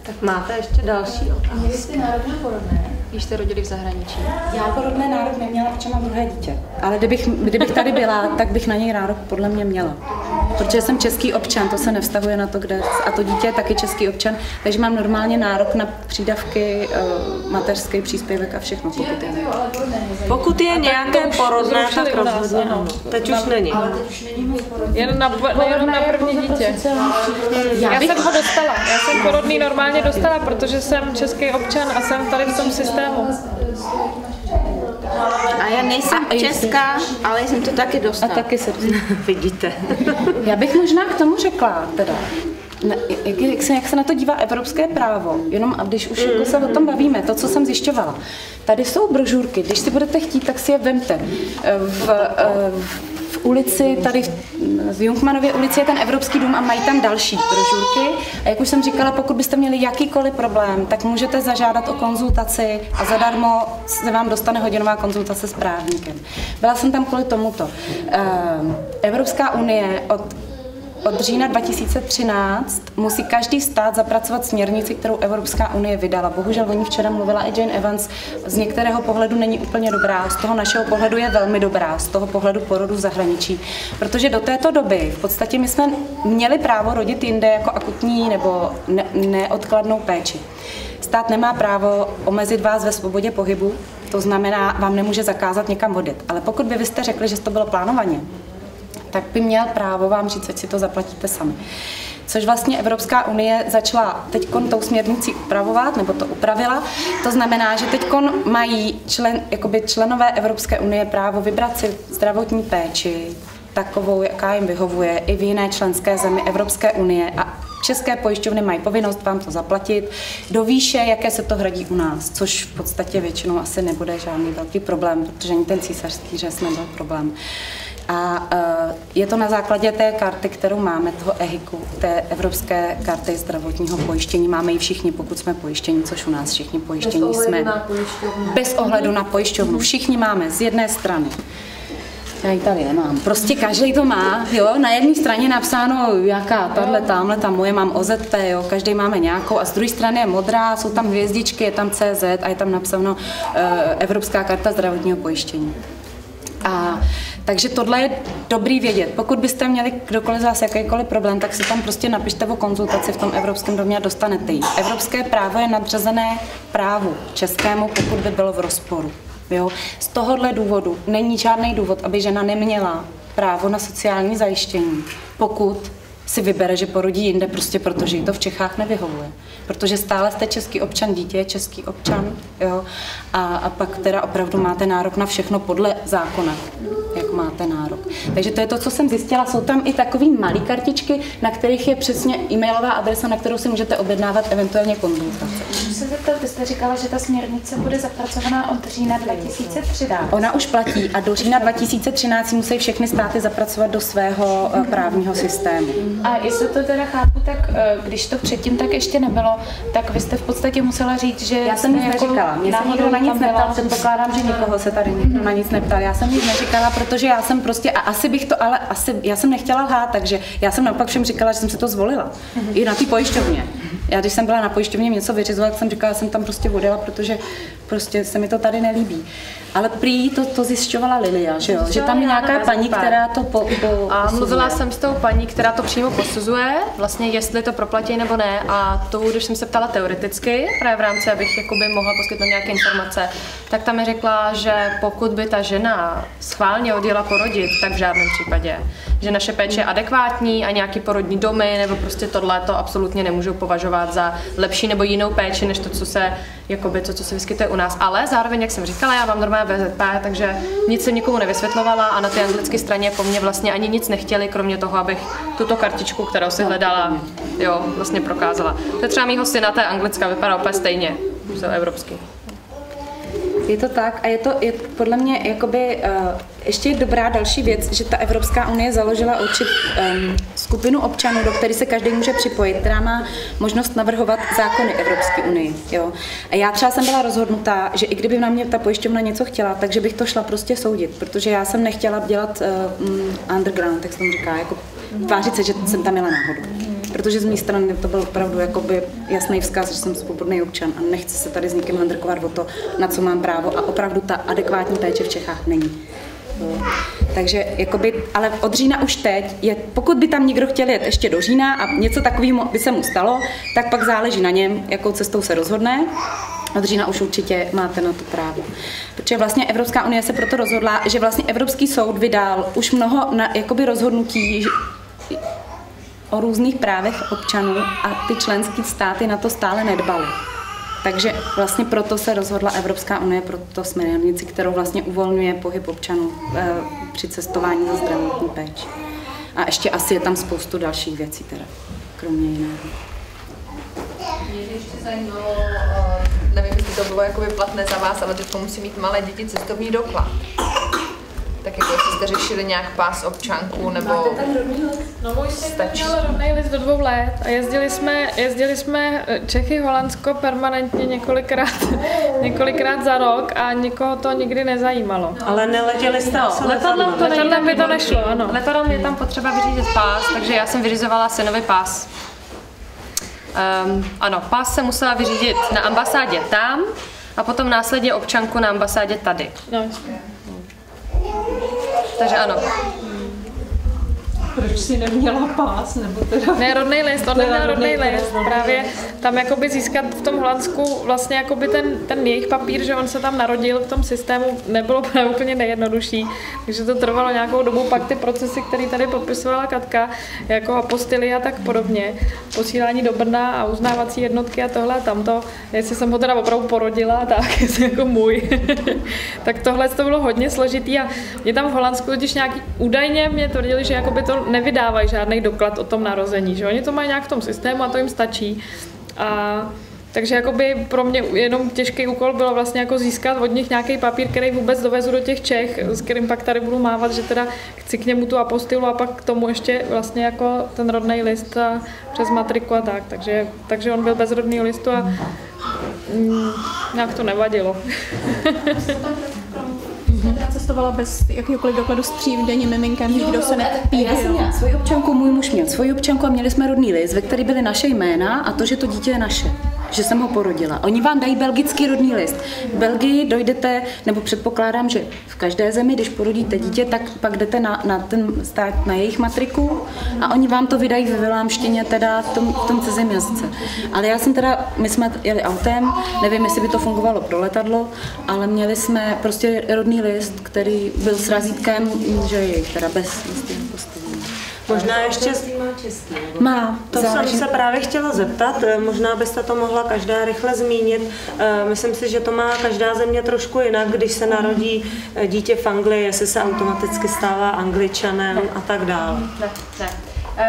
Tak máte ještě další otázky? Měli jste národně porodné, když jste rodili v zahraničí? Já porodné nárok neměla, protože mám druhé dítě. Ale kdybych tady byla, tak bych na něj nárok podle mě měla. Protože jsem český občan, to se nevztahuje na to, kde. A to dítě je taky český občan, takže mám normálně nárok na přídavky, mateřský příspěvek a všechno, pokud je. Pokud je nějaké porodné, tak rozhodně ano. Teď už není. Ale teď už není porodné. Jenom na první dítě. Já jsem ho dostala. Já jsem porodný normálně dostala, protože jsem český občan a jsem tady v tom systému. A já nejsem česká, ale jsem to taky dostala. A taky se vidíte. Já bych možná k tomu řekla, teda, jak se na to dívá evropské právo, jenom a když už jako se o tom bavíme, to, co jsem zjišťovala. Tady jsou brožurky, když si budete chtít, tak si je vemte. V ulici, tady v Jungmannově ulici je ten Evropský dům a mají tam další brožurky. A jak už jsem říkala, pokud byste měli jakýkoliv problém, tak můžete zažádat o konzultaci a zadarmo se vám dostane hodinová konzultace s právníkem. Byla jsem tam kvůli tomuto. Evropská unie od října 2013 musí každý stát zapracovat směrnici, kterou Evropská unie vydala. Bohužel o ní včera mluvila i Jane Evans. Z některého pohledu není úplně dobrá, z toho našeho pohledu je velmi dobrá, z toho pohledu porodu v zahraničí. Protože do této doby v podstatě my jsme měli právo rodit jinde jako akutní nebo neodkladnou péči. Stát nemá právo omezit vás ve svobodě pohybu, to znamená, vám nemůže zakázat někam odjet. Ale pokud by vy jste řekli, že to bylo plánovaně, tak by měl právo vám říct, ať si to zaplatíte sami. Což vlastně Evropská unie začala teď tou směrnicí upravovat, nebo to upravila. To znamená, že teď mají členové Evropské unie právo vybrat si zdravotní péči, takovou, jaká jim vyhovuje, i v jiné členské zemi Evropské unie. A české pojišťovny mají povinnost vám to zaplatit do výše, jaké se to hradí u nás, což v podstatě většinou asi nebude žádný velký problém, protože ani ten císařský řez nebyl problém. A je to na základě té karty, kterou máme, toho EHIKu, té Evropské karty zdravotního pojištění. Máme ji všichni, pokud jsme pojištění, což u nás všichni pojištění jsme. Bez ohledu na pojišťovnu. Všichni máme z jedné strany. Já ji tady nemám. Prostě každý to má, jo, na jedné straně napsáno, jaká, tamhle, ta moje, mám OZP, jo, každý máme nějakou a z druhé strany je modrá, jsou tam hvězdičky, je tam CZ a je tam napsáno Evropská karta zdravotního pojištění. Takže tohle je dobrý vědět. Pokud byste měli kdokoliv z vás jakýkoliv problém, tak si tam prostě napište o konzultaci v tom Evropském domě a dostanete ji. Evropské právo je nadřazené právu českému, pokud by bylo v rozporu. Jo? Z tohohle důvodu není žádný důvod, aby žena neměla právo na sociální zajištění, pokud si vybere, že porodí jinde, prostě protože jí to v Čechách nevyhovuje. Protože stále jste český občan, dítě je český občan, jo? A pak teda opravdu máte nárok na všechno podle zákona. Jako máte nárok. Takže to je to, co jsem zjistila. Jsou tam i takové malé kartičky, na kterých je přesně e-mailová adresa, na kterou si můžete objednávat eventuálně konzultace. Můžu se zeptat, vy jste říkala, že ta směrnice bude zapracovaná od října 2013. Ona už platí a do října 2013 musí všechny státy zapracovat do svého právního systému. A jestli to teda chápu, tak když to předtím tak ještě nebylo, tak vy jste v podstatě musela říct, že... Já jsem nic neříkala, mě se nikdo na nic neptal, předpokládám, že nikoho se tady nikdo na nic neptal. Já jsem nic neříkala, protože já jsem prostě, a asi bych to, ale asi, já jsem nechtěla lhát, takže já jsem naopak všem říkala, že jsem si to zvolila. I na té pojišťovně. Já když jsem byla na pojišťovně něco vyřizovat, jsem říkala, že jsem tam prostě odjela, protože prostě se mi to tady nelíbí. Ale prý to zjišťovala Lilia, že jo? Že tam je nějaká paní, která to A mluvila jsem s tou paní, která to přímo posuzuje, vlastně jestli to proplatí nebo ne. A to, když jsem se ptala teoreticky, právě v rámci, abych jakoby mohla poskytnout nějaké informace, tak tam mi řekla, že pokud by ta žena schválně odjela porodit, tak v žádném případě. Že naše péče je adekvátní a nějaký porodní domy nebo prostě tohle to absolutně nemůžou považovat za lepší nebo jinou péči, než to, co se, jakoby, to, co se vyskytuje u nás. Ale zároveň, jak jsem říkala, já mám normálně VZP, takže nic jsem nikomu nevysvětlovala a na té anglické straně po mně vlastně ani nic nechtěli, kromě toho, abych tuto kartičku, kterou si hledala, jo, vlastně prokázala. To je třeba mýho syna, ta anglická vypadá úplně stejně, jsou evropský. Je to tak a je podle mě jakoby, ještě je dobrá další věc, že ta Evropská unie založila skupinu občanů, do které se každý může připojit, která má možnost navrhovat zákony Evropské unie. Jo. A já třeba jsem byla rozhodnutá, že i kdyby na mě ta pojišťovna něco chtěla, takže bych to šla prostě soudit, protože já jsem nechtěla dělat underground, tak se tomu říká, jako tvářit se, že jsem tam měla náhodu. Protože z mé strany to byl opravdu jakoby jasný vzkaz, že jsem svobodný občan a nechci se tady s nikým handrkovat o to, na co mám právo a opravdu ta adekvátní péče v Čechách není. Takže jakoby, ale od října už teď, pokud by tam někdo chtěl jet ještě do října a něco takového by se mu stalo, tak pak záleží na něm, jakou cestou se rozhodne. Od října už určitě máte na to právo. Protože vlastně Evropská unie se proto rozhodla, že vlastně Evropský soud vydal už mnoho jakoby rozhodnutí o různých právech občanů a ty členské státy na to stále nedbaly. Takže vlastně proto se rozhodla Evropská unie pro to směrnici, kterou vlastně uvolňuje pohyb občanů při cestování za zdravotní péči. A ještě asi je tam spoustu dalších věcí teda, kromě jiného. Mě ještě zajímalo, nevím, jestli to bylo jakoby platné za vás, ale teď musí mít malé děti cestovní doklad. Tak jako jestli jste řešili nějak pás občanku, nebo... Máte tam rodný list? No můj syn měl rodný list do 2 let a jezdili jsme Čechy, Holandsko permanentně několikrát za rok a nikoho to nikdy nezajímalo. Ale neletěli jste letadlem by to nešlo, ano. Letadlem je tam potřeba vyřídit pás, takže já jsem vyřizovala synovi pás. Ano, pás se musela vyřídit na ambasádě tam a potom následně občanku na ambasádě tady. No. Takže ano. Proč si neměla pás, nebo teda... Ne, rodný list, on neměl rodný list. Právě tam jakoby získat v tom Holandsku vlastně jakoby ten jejich papír, že on se tam narodil v tom systému, nebylo úplně nejjednodušší. Takže to trvalo nějakou dobu, pak ty procesy, které tady popisovala Katka, jako apostily a tak podobně, posílání do Brna a uznávací jednotky a tohle a tamto, jestli jsem ho teda opravdu porodila, tak jestli jako můj. Tak tohle to bylo hodně složitý a je tam v Holandsku totiž nějaký, údajně mě tvrdili, že jakoby to nevydávají žádný doklad o tom narození, že oni to mají nějak v tom systému a to jim stačí. A takže jakoby pro mě jenom těžký úkol bylo vlastně jako získat od nich nějaký papír, který vůbec dovezu do těch Čech, s kterým pak tady budu mávat, že teda chci k němu tu apostilu a pak k tomu ještě vlastně jako ten rodný list a přes matriku a tak. Takže on byl bez rodného listu a nějak to nevadilo. Já cestovala bez jakéhokoliv dokladu s 3denním miminkem, nikdo se nepíhal. Já jsem měla svoji občanku, můj muž měl svoji občanku a měli jsme rodný list, ve který byly naše jména a to, že to dítě je naše, že jsem ho porodila. Oni vám dají belgický rodný list. V Belgii dojdete, nebo předpokládám, že v každé zemi, když porodíte dítě, tak pak jdete na ten stát, na jejich matriku a oni vám to vydají ve vilámštině, teda v tom cizím jazyce. Ale já jsem teda, my jsme jeli autem, nevím, jestli by to fungovalo pro letadlo, ale měli jsme prostě rodný list, který byl s razítkem, že je teda bez postavení. Možná ještě... Má český. Má. To jsem se právě chtěla zeptat, možná byste to mohla každá rychle zmínit. Myslím si, že to má každá země trošku jinak, když se narodí dítě v Anglii, jestli se automaticky stává Angličanem a tak dále. Ne.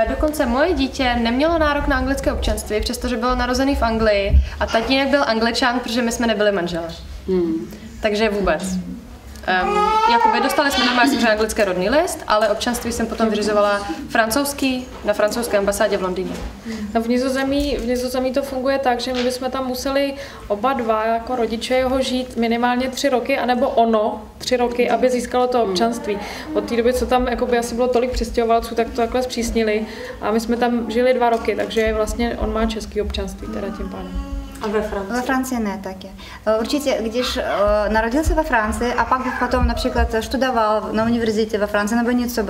Dokonce moje dítě nemělo nárok na anglické občanství, přestože bylo narozený v Anglii a tatínek byl Angličan, protože my jsme nebyli manželé. Takže vůbec. Jakoby dostali jsme normálně anglické rodný list, ale občanství jsem potom vyřizovala francouzský na francouzské ambasádě v Londýně. No v Nizozemí to funguje tak, že my bychom tam museli oba dva jako rodiče jeho žít minimálně 3 roky, anebo ono 3 roky, aby získalo to občanství. Od té doby, co tam jakoby asi bylo tolik přistěhovalců, tak to takhle zpřísnili a my jsme tam žili 2 roky, takže vlastně on má český občanství teda tím pádem. A ve Francii? Во Франции не таке. Určitě, když narodился во Франции, a pak bych potom například studoval na univerzitě ve Francii nebo něco,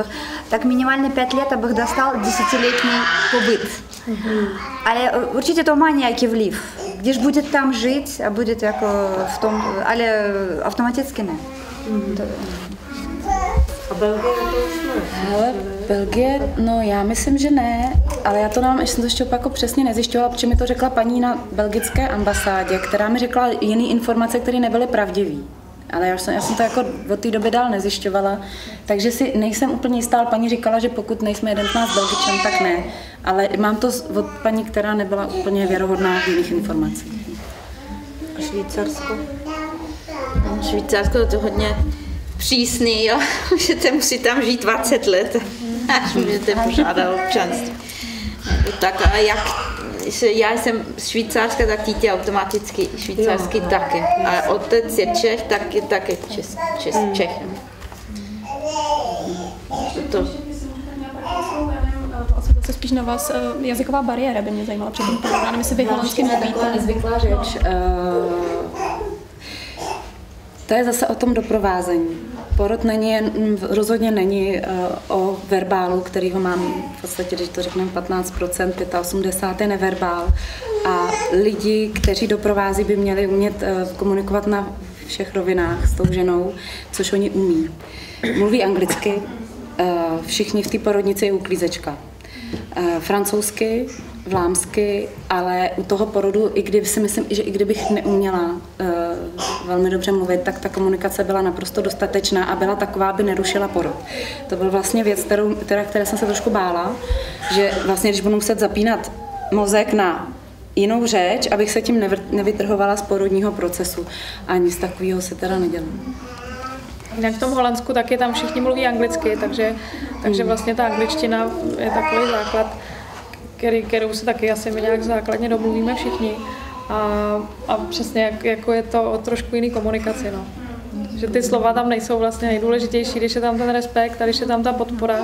tak minimálně 5 let abych dostal 10letní pobyt. Ale určitě to má nějaký vliv. Když budete tam žít a budete jako v tom, ale automaticky ne. A Belgie to už ne? Ale Belgie, no já myslím, že ne, ale já to nám, ještě jsem to ještě jako přesně nezjišťovala, protože mi to řekla paní na belgické ambasádě, která mi řekla jiné informace, které nebyly pravdivé. Ale já jsem to jako od té doby dál nezjišťovala, takže si nejsem úplně jistá, ale paní říkala, že pokud nejsme jeden z nás Belgičan, tak ne. Ale mám to od paní, která nebyla úplně věrohodná v jiných informacích. A Švýcarsko? Švýcarsko je to hodně přísný, jo. Můžete musí tam žít 20 let, až můžete požádat občanství. Tak a jak já jsem z Švýcarska, tak dítě automaticky švýcarský taky. A otec je Čech, tak je taky Čechem. To se spíš na vás jazyková bariéra by mě zajímala před tím programem, jestli vy holandsky mluvíte. Nezvyklá řeč. To je zase o tom doprovázení. Porod rozhodně není o verbálu, kterýho mám v podstatě, když to řekneme 15%, 85% je neverbál. A lidi, kteří doprovází, by měli umět komunikovat na všech rovinách s tou ženou, což oni umí. Mluví anglicky, všichni v té porodnici je uklízečka. Francouzsky, vlámsky, ale u toho porodu, i když si myslím, že i kdybych neuměla velmi dobře mluvit, tak ta komunikace byla naprosto dostatečná a byla taková, aby nerušila porod. To byla vlastně věc, které jsem se trošku bála, že vlastně, když budu muset zapínat mozek na jinou řeč, abych se tím nevytrhovala z porodního procesu. A nic takového se teda nedělo. Jinak v tom Holandsku taky tam všichni mluví anglicky, takže vlastně ta angličtina je takový základ, kterou se taky asi my nějak základně domluvíme všichni. A přesně jako je to o trošku jiný komunikaci. No. Že ty slova tam nejsou vlastně nejdůležitější, když je tam ten respekt a když je tam ta podpora,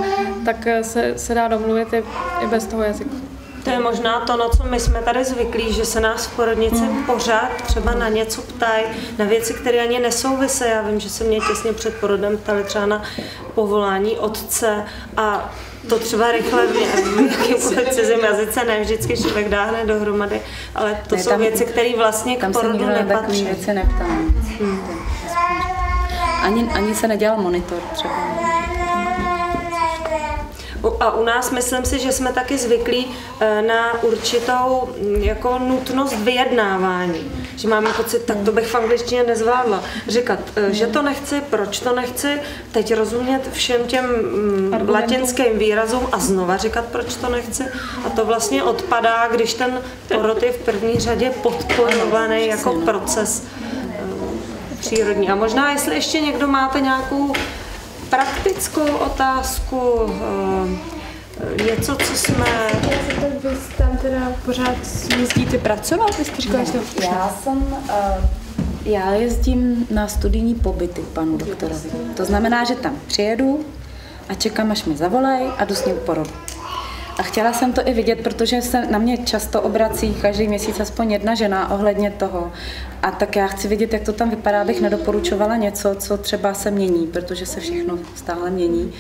tak se dá domluvit i bez toho jazyka. To je možná to, na co my jsme tady zvyklí, že se nás v porodnici pořád třeba na něco ptají, na věci, které ani nesouvisí. Já vím, že se mě těsně před porodem ptali třeba na povolání otce a to třeba rychle v jakýmkoliv cizím jazyce ne vždycky člověk dá hned dohromady, ale to jsou věci, které vlastně k porodu nepatří. Věci neptám. Ani se nedělal monitor třeba. A u nás myslím si, že jsme taky zvyklí na určitou jako nutnost vyjednávání. Že máme pocit, tak to bych v angličtině nezvládla. Říkat, že to nechci, proč to nechci, teď rozumět všem těm latinským výrazům a znova říkat, proč to nechci. A to vlastně odpadá, když ten porod je v první řadě podporovaný jako proces přírodní. A možná, jestli ještě někdo máte nějakou praktickou otázku, něco, co jsme... Vy tam teda pořád jezdíte pracovat? Vy jste říkala, že to Já jezdím na studijní pobyty k panu doktorovi. To znamená, že tam přijedu a čekám, až mi zavolej a jdu s ním k porodu. A chtěla jsem to i vidět, protože se na mě často obrací každý měsíc aspoň jedna žena ohledně toho. A tak já chci vidět, jak to tam vypadá, abych nedoporučovala něco, co třeba se mění, protože se všechno stále mění.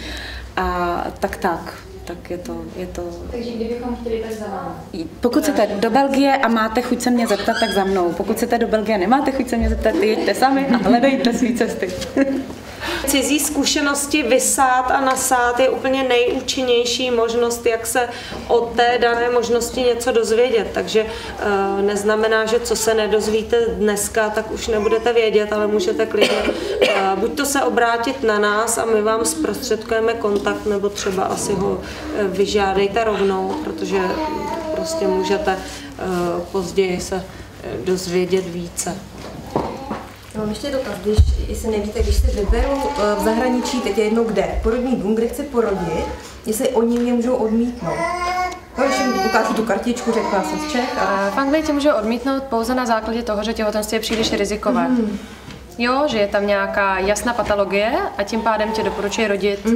A tak je to... Takže kdybychom chtěli, tak za vámi. Pokud chcete do Belgie a máte chuť se mě zeptat, tak za mnou. Pokud chcete do Belgie a nemáte chuť se mě zeptat, jeďte sami a hledejte svý cesty. Cizí zkušenosti vysát a nasát je úplně nejúčinnější možnost, jak se o té dané možnosti něco dozvědět. Takže neznamená, že co se nedozvíte dneska, tak už nebudete vědět, ale můžete klidně buď to se obrátit na nás a my vám zprostředkujeme kontakt, nebo třeba asi ho vyžádejte rovnou, protože prostě můžete později se dozvědět více. Mám ještě dotaz, jestli nevíte, když se vyberu v zahraničí, teď je jednou kde, porodní dům, kde chci porodit, jestli oni mě můžou odmítnout. Když jim ukážu tu kartičku, řeknu, já jsem z Čech. V Anglii tě můžou odmítnout pouze na základě toho, že těhotenství je příliš rizikové. Jo, že je tam nějaká jasná patologie a tím pádem tě doporučuji rodit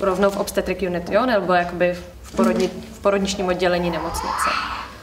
rovnou v obstetric unit, jo, nebo jakoby v porodničním oddělení nemocnice.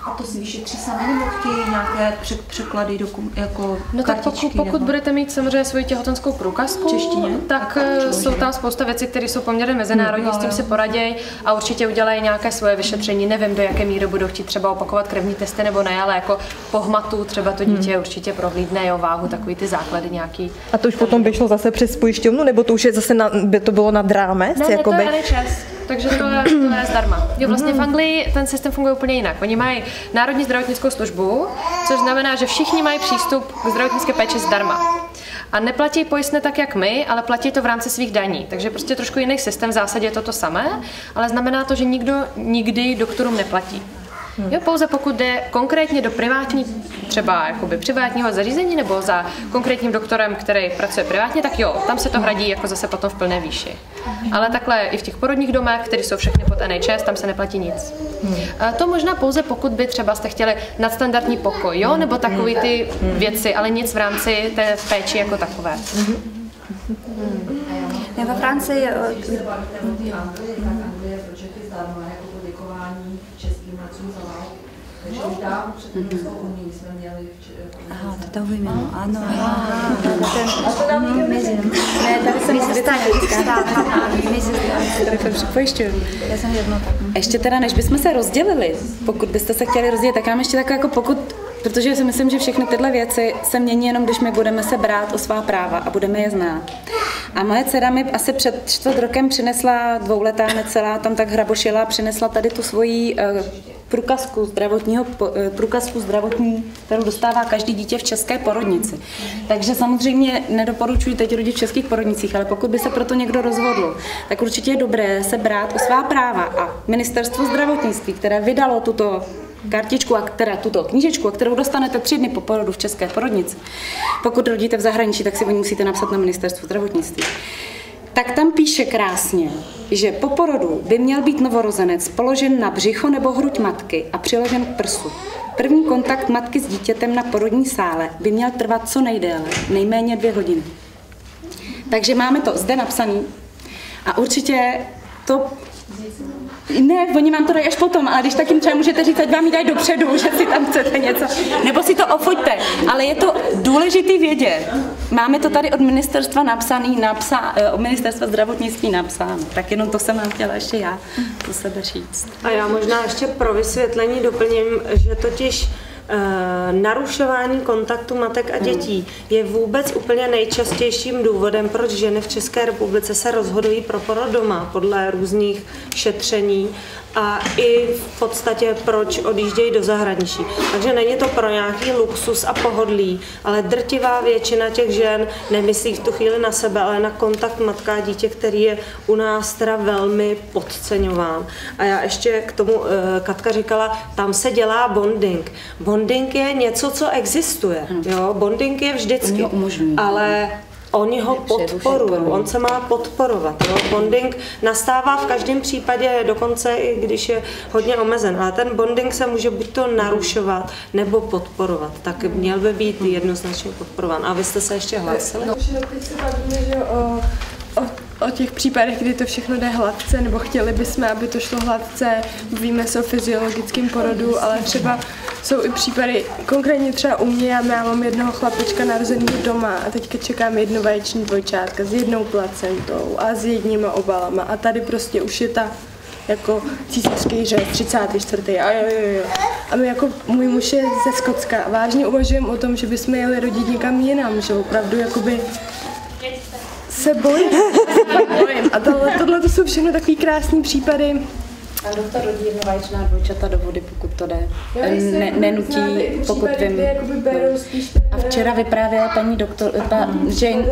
A to si vyšetří sami, nebo chtějí nějaké překlady jako no tak pokud budete mít samozřejmě svoji těhotenskou průkazku, češtině, tak jsou tam spousta věcí, které jsou poměrně mezinárodní, s tím si poradějí a určitě udělají nějaké svoje vyšetření. Nevím, do jaké míry budou chtít třeba opakovat krevní testy nebo ne, ale jako po hmatu třeba to dítě určitě prohlídne, jo, váhu, takový ty základy nějaký. A to už potom by šlo zase přes pojišťovnu, nebo to už je zase by to bylo nad rámec? Ne, to je NHS. Takže to je zdarma. Jo, vlastně v Anglii ten systém funguje úplně jinak. Oni mají národní zdravotnickou službu, což znamená, že všichni mají přístup k zdravotnické péči zdarma. A neplatí pojistné tak, jak my, ale platí to v rámci svých daní. Takže prostě trošku jiný systém, v zásadě je to samé, ale znamená to, že nikdo nikdy doktorům neplatí. Jo, pouze pokud jde konkrétně do privátní, třeba jakoby privátního zařízení nebo za konkrétním doktorem, který pracuje privátně, tak jo, tam se to hradí jako zase potom v plné výši. Ale takhle i v těch porodních domech, které jsou všechny pod NHS, tam se neplatí nic. To možná pouze pokud by třeba jste chtěli nadstandardní pokoj, jo, nebo takový ty věci, ale nic v rámci té péči jako takové. Ve Francii Takže už dávno před Evropskou unii jsme měli to vyjmenu, ano. Ne, tady jsem Já jsem jednota. Ještě teda, než bychom se rozdělili, pokud byste se chtěli rozdělit, tak mám ještě takové jako pokud, protože si myslím, že všechny tyhle věci se mění jenom, když my budeme se brát o svá práva a budeme je znát. A moje dcera mi asi před 4 rokem přinesla, 2letá necelá, tam tak hrabošila, přinesla tady tu svoji průkazku zdravotní, kterou dostává každý dítě v české porodnici. Takže samozřejmě nedoporučuji teď rodit v českých porodnicích, ale pokud by se proto někdo rozhodl, tak určitě je dobré se brát o svá práva. A Ministerstvo zdravotnictví, které vydalo tuto kartičku, a teda tuto knížečku, kterou dostanete 3 dny po porodu v české porodnici. Pokud rodíte v zahraničí, tak si o ní musíte napsat na Ministerstvo zdravotnictví. Tak tam píše krásně, že po porodu by měl být novorozenec položen na břicho nebo hruď matky a přiložen k prsu. První kontakt matky s dítětem na porodní sále by měl trvat co nejdéle, nejméně 2 hodiny. Takže máme to zde napsané a určitě to... Ne, oni vám to dají až potom, ale když tak jim třeba můžete říct, ať vám ji dají dopředu, že si tam chcete něco, nebo si to ofoťte, ale je to důležitý vědět. Máme to tady od ministerstva od Ministerstva zdravotnictví napsáno, tak jenom to jsem vám chtěla ještě já pro sebe říct. A já možná ještě pro vysvětlení doplním, že totiž narušování kontaktu matek a dětí je vůbec úplně nejčastějším důvodem, proč ženy v České republice se rozhodují pro porod doma podle různých šetření a i v podstatě proč odjíždějí do zahraničí. Takže není to pro nějaký luxus a pohodlí, ale drtivá většina těch žen nemyslí v tu chvíli na sebe, ale na kontakt matka a dítě, který je u nás teda velmi podceňován. A já ještě k tomu, Katka říkala, tam se dělá bonding. Bonding je něco, co existuje. Jo? Bonding je vždycky, ale oni ho podporují, on se má podporovat. Jo? Bonding nastává v každém případě, dokonce i když je hodně omezen, ale ten bonding se může buď to narušovat, nebo podporovat. Tak měl by být jednoznačně podporován. A vy jste se ještě hlásili? No. Teď se bavíme, že o těch případech, kdy to všechno jde hladce, nebo chtěli bychom, aby to šlo hladce, mluvíme se o fyziologickém porodu, ale třeba jsou i případy, konkrétně třeba u mě, já mám jednoho chlapečka narozeného doma a teďka čekám jednovaječní dvojčátka s 1 placentou a s 1 obalama a tady prostě už je ta jako císařský řez, 34. A jo. A my jako, můj muž je ze Skotska a vážně uvažujeme o tom, že bychom jeli rodit někam jinam, že opravdu jakoby se bojím. A tohle to jsou všechno takový krásný případy. A doktor rodí jednovaječná dvojčata do vody, pokud to jde. Nenutí, pokud vím. A včera vyprávěla paní Jane,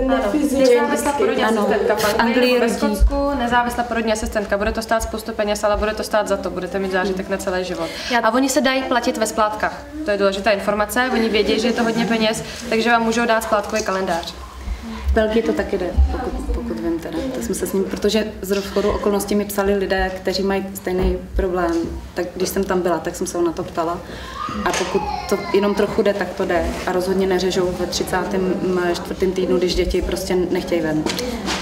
nezávislá porodní asistentka v Anglii, ve Skotsku, nezávislá porodní asistentka. Bude to stát spoustu peněz, ale bude to stát za to. Budete mít zážitek na celý život. A oni se dají platit ve splátkách. To je důležitá informace. Oni vědí, že je to hodně peněz, takže vám můžou dát splátkový kalendář. V Belgii to taky jde, pokud vím teda. Tak jsme se s ním, protože z rozchodu okolností mi psali lidé, kteří mají stejný problém. Tak když jsem tam byla, tak jsem se ho na to ptala. A pokud to jenom trochu jde, tak to jde. A rozhodně neřežou ve 34. týdnu, když děti prostě nechtějí ven.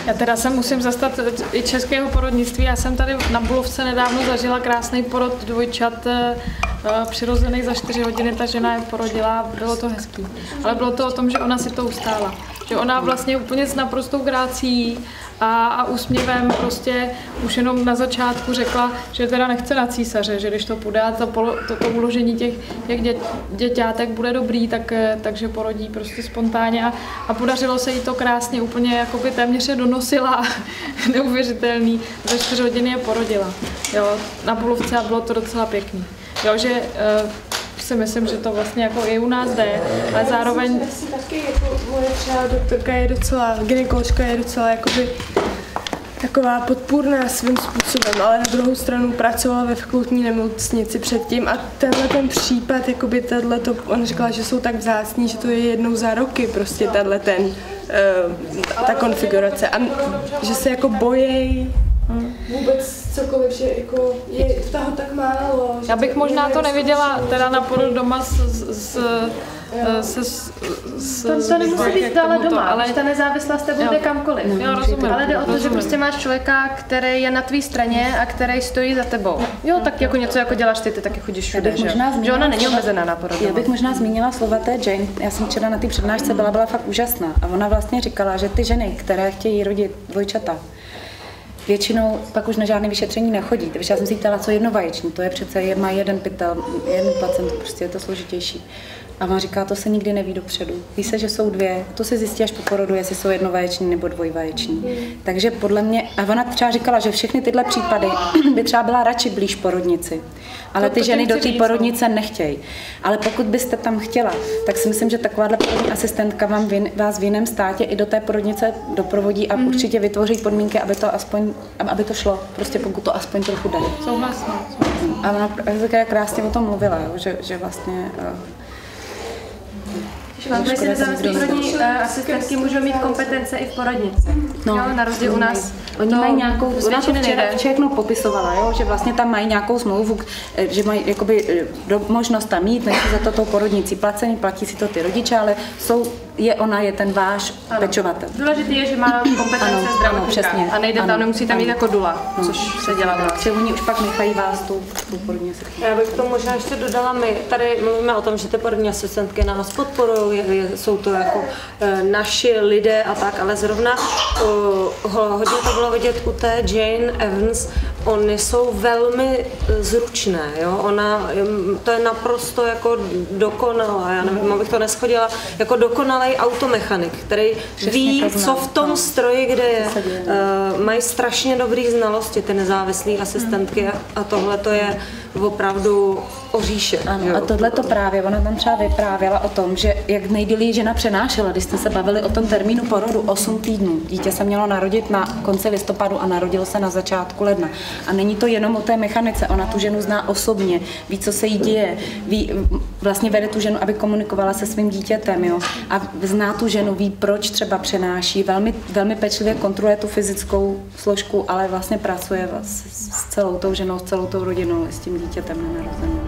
Já teda se musím zastat i českého porodnictví. Já jsem tady na Bulovce nedávno zažila krásný porod dvojčat, přirozený za 4 hodiny. Ta žena je porodila, bylo to hezký. Ale bylo to o tom, že ona si to ustála. Že ona vlastně úplně s naprostou grácií a úsměvem prostě už jenom na začátku řekla, že teda nechce na císaře, že když to půjde a to uložení těch děťátek bude dobrý, takže porodí prostě spontánně a podařilo se jí to krásně, úplně jakoby téměř je donosila, neuvěřitelný, za 4 hodiny je porodila, jo, na Bulovce a bylo to docela pěkný, jo, že si myslím, že to vlastně jako i u nás jde, ale zároveň... Taky jako moje třeba doktorka je docela, gynekoložka je docela jakoby taková podpůrná svým způsobem, ale na druhou stranu pracovala ve fakultní nemocnici předtím a tenhle ten případ, jakoby tato, on říkala, že jsou tak vzácní, že to je jednou za roky prostě ta konfigurace a že se jako bojejí vůbec cokoliv, že jako je toho tak málo. Já bych možná to neviděla teda na porodu doma to nemusí být dále doma, ale ta nezávislá s tebou jde kamkoliv. Jo, rozumím. Ale jde o to, že prostě máš člověka, který je na tvý straně a který stojí za tebou. Jo, tak jako něco jako děláš ty taky chodíš všude, že ona není omezená na porodu. Já bych možná zmínila slova té Jane. Já jsem včera na té přednášce byla fakt úžasná a ona vlastně říkala, že ty ženy, které chtějí rodit dvojčata, většinou pak už na žádné vyšetření nechodí. Takže já jsem si ptala, co jednovaječný, to je přece má jeden pytel, jeden placent, prostě je to složitější. A on říká, to se nikdy neví dopředu. Ví se, že jsou 2, to se zjistí až po porodu, jestli jsou jednovaječní nebo dvojvaječní. Takže podle mě, a ona třeba říkala, že všechny tyhle případy by třeba byla radši blíž porodnici. Ale ty ženy do té porodnice nechtějí. Ale pokud byste tam chtěla, tak si myslím, že takováhle porodní asistentka vás v jiném státě i do té porodnice doprovodí a určitě vytvoří podmínky, aby to šlo. Prostě pokud to aspoň trochu jde. Souhlasím. A ona krásně o tom mluvila, že vlastně... Vám si nezávislí porodní asistentky můžou mít kompetence i v porodnici. No, jo, na rozdíl u nás. Oni mají nějakou, ona to všechno popisovala, jo, že vlastně tam mají nějakou smlouvu, že mají jakoby možnost tam mít, nejsou za to tou porodnicí placení, platí si to ty rodiče, ale ona je ten váš pečovatel. Důležité je, že má kompetence zdravotníka a nejde tam, nemusí tam jít jako dula, což se dělá. Takže oni už pak nechají vás tu porodní asistentku. Já bych k tomu možná ještě dodala, my tady mluvíme o tom, že ty porodní asistentky nás podporují, jsou to jako naši lidé a tak, ale zrovna hodně to bylo vidět u té Jane Evans, oni jsou velmi zručné, jo? To je naprosto jako dokonalá, já nevím, abych to neschodila, jako dokonalý automechanik, který ví, co v tom stroji, kde je. Mají strašně dobrý znalosti, ty nezávislé asistentky a tohle to je opravdu oříšek. Ano, a tohle to právě, ona tam třeba vyprávěla o tom, že jak nejdýl žena přenášela, když jste se bavili o tom termínu porodu 8 týdnů. Dítě se mělo narodit na konci listopadu a narodilo se na začátku ledna. A není to jenom o té mechanice, ona tu ženu zná osobně, ví, co se jí děje, vlastně vede tu ženu, aby komunikovala se svým dítětem, jo? A zná tu ženu, ví, proč třeba přenáší, velmi, velmi pečlivě kontroluje tu fyzickou složku, ale vlastně pracuje s celou tou ženou, s celou tou rodinou, s tím dítětem nenarozeným.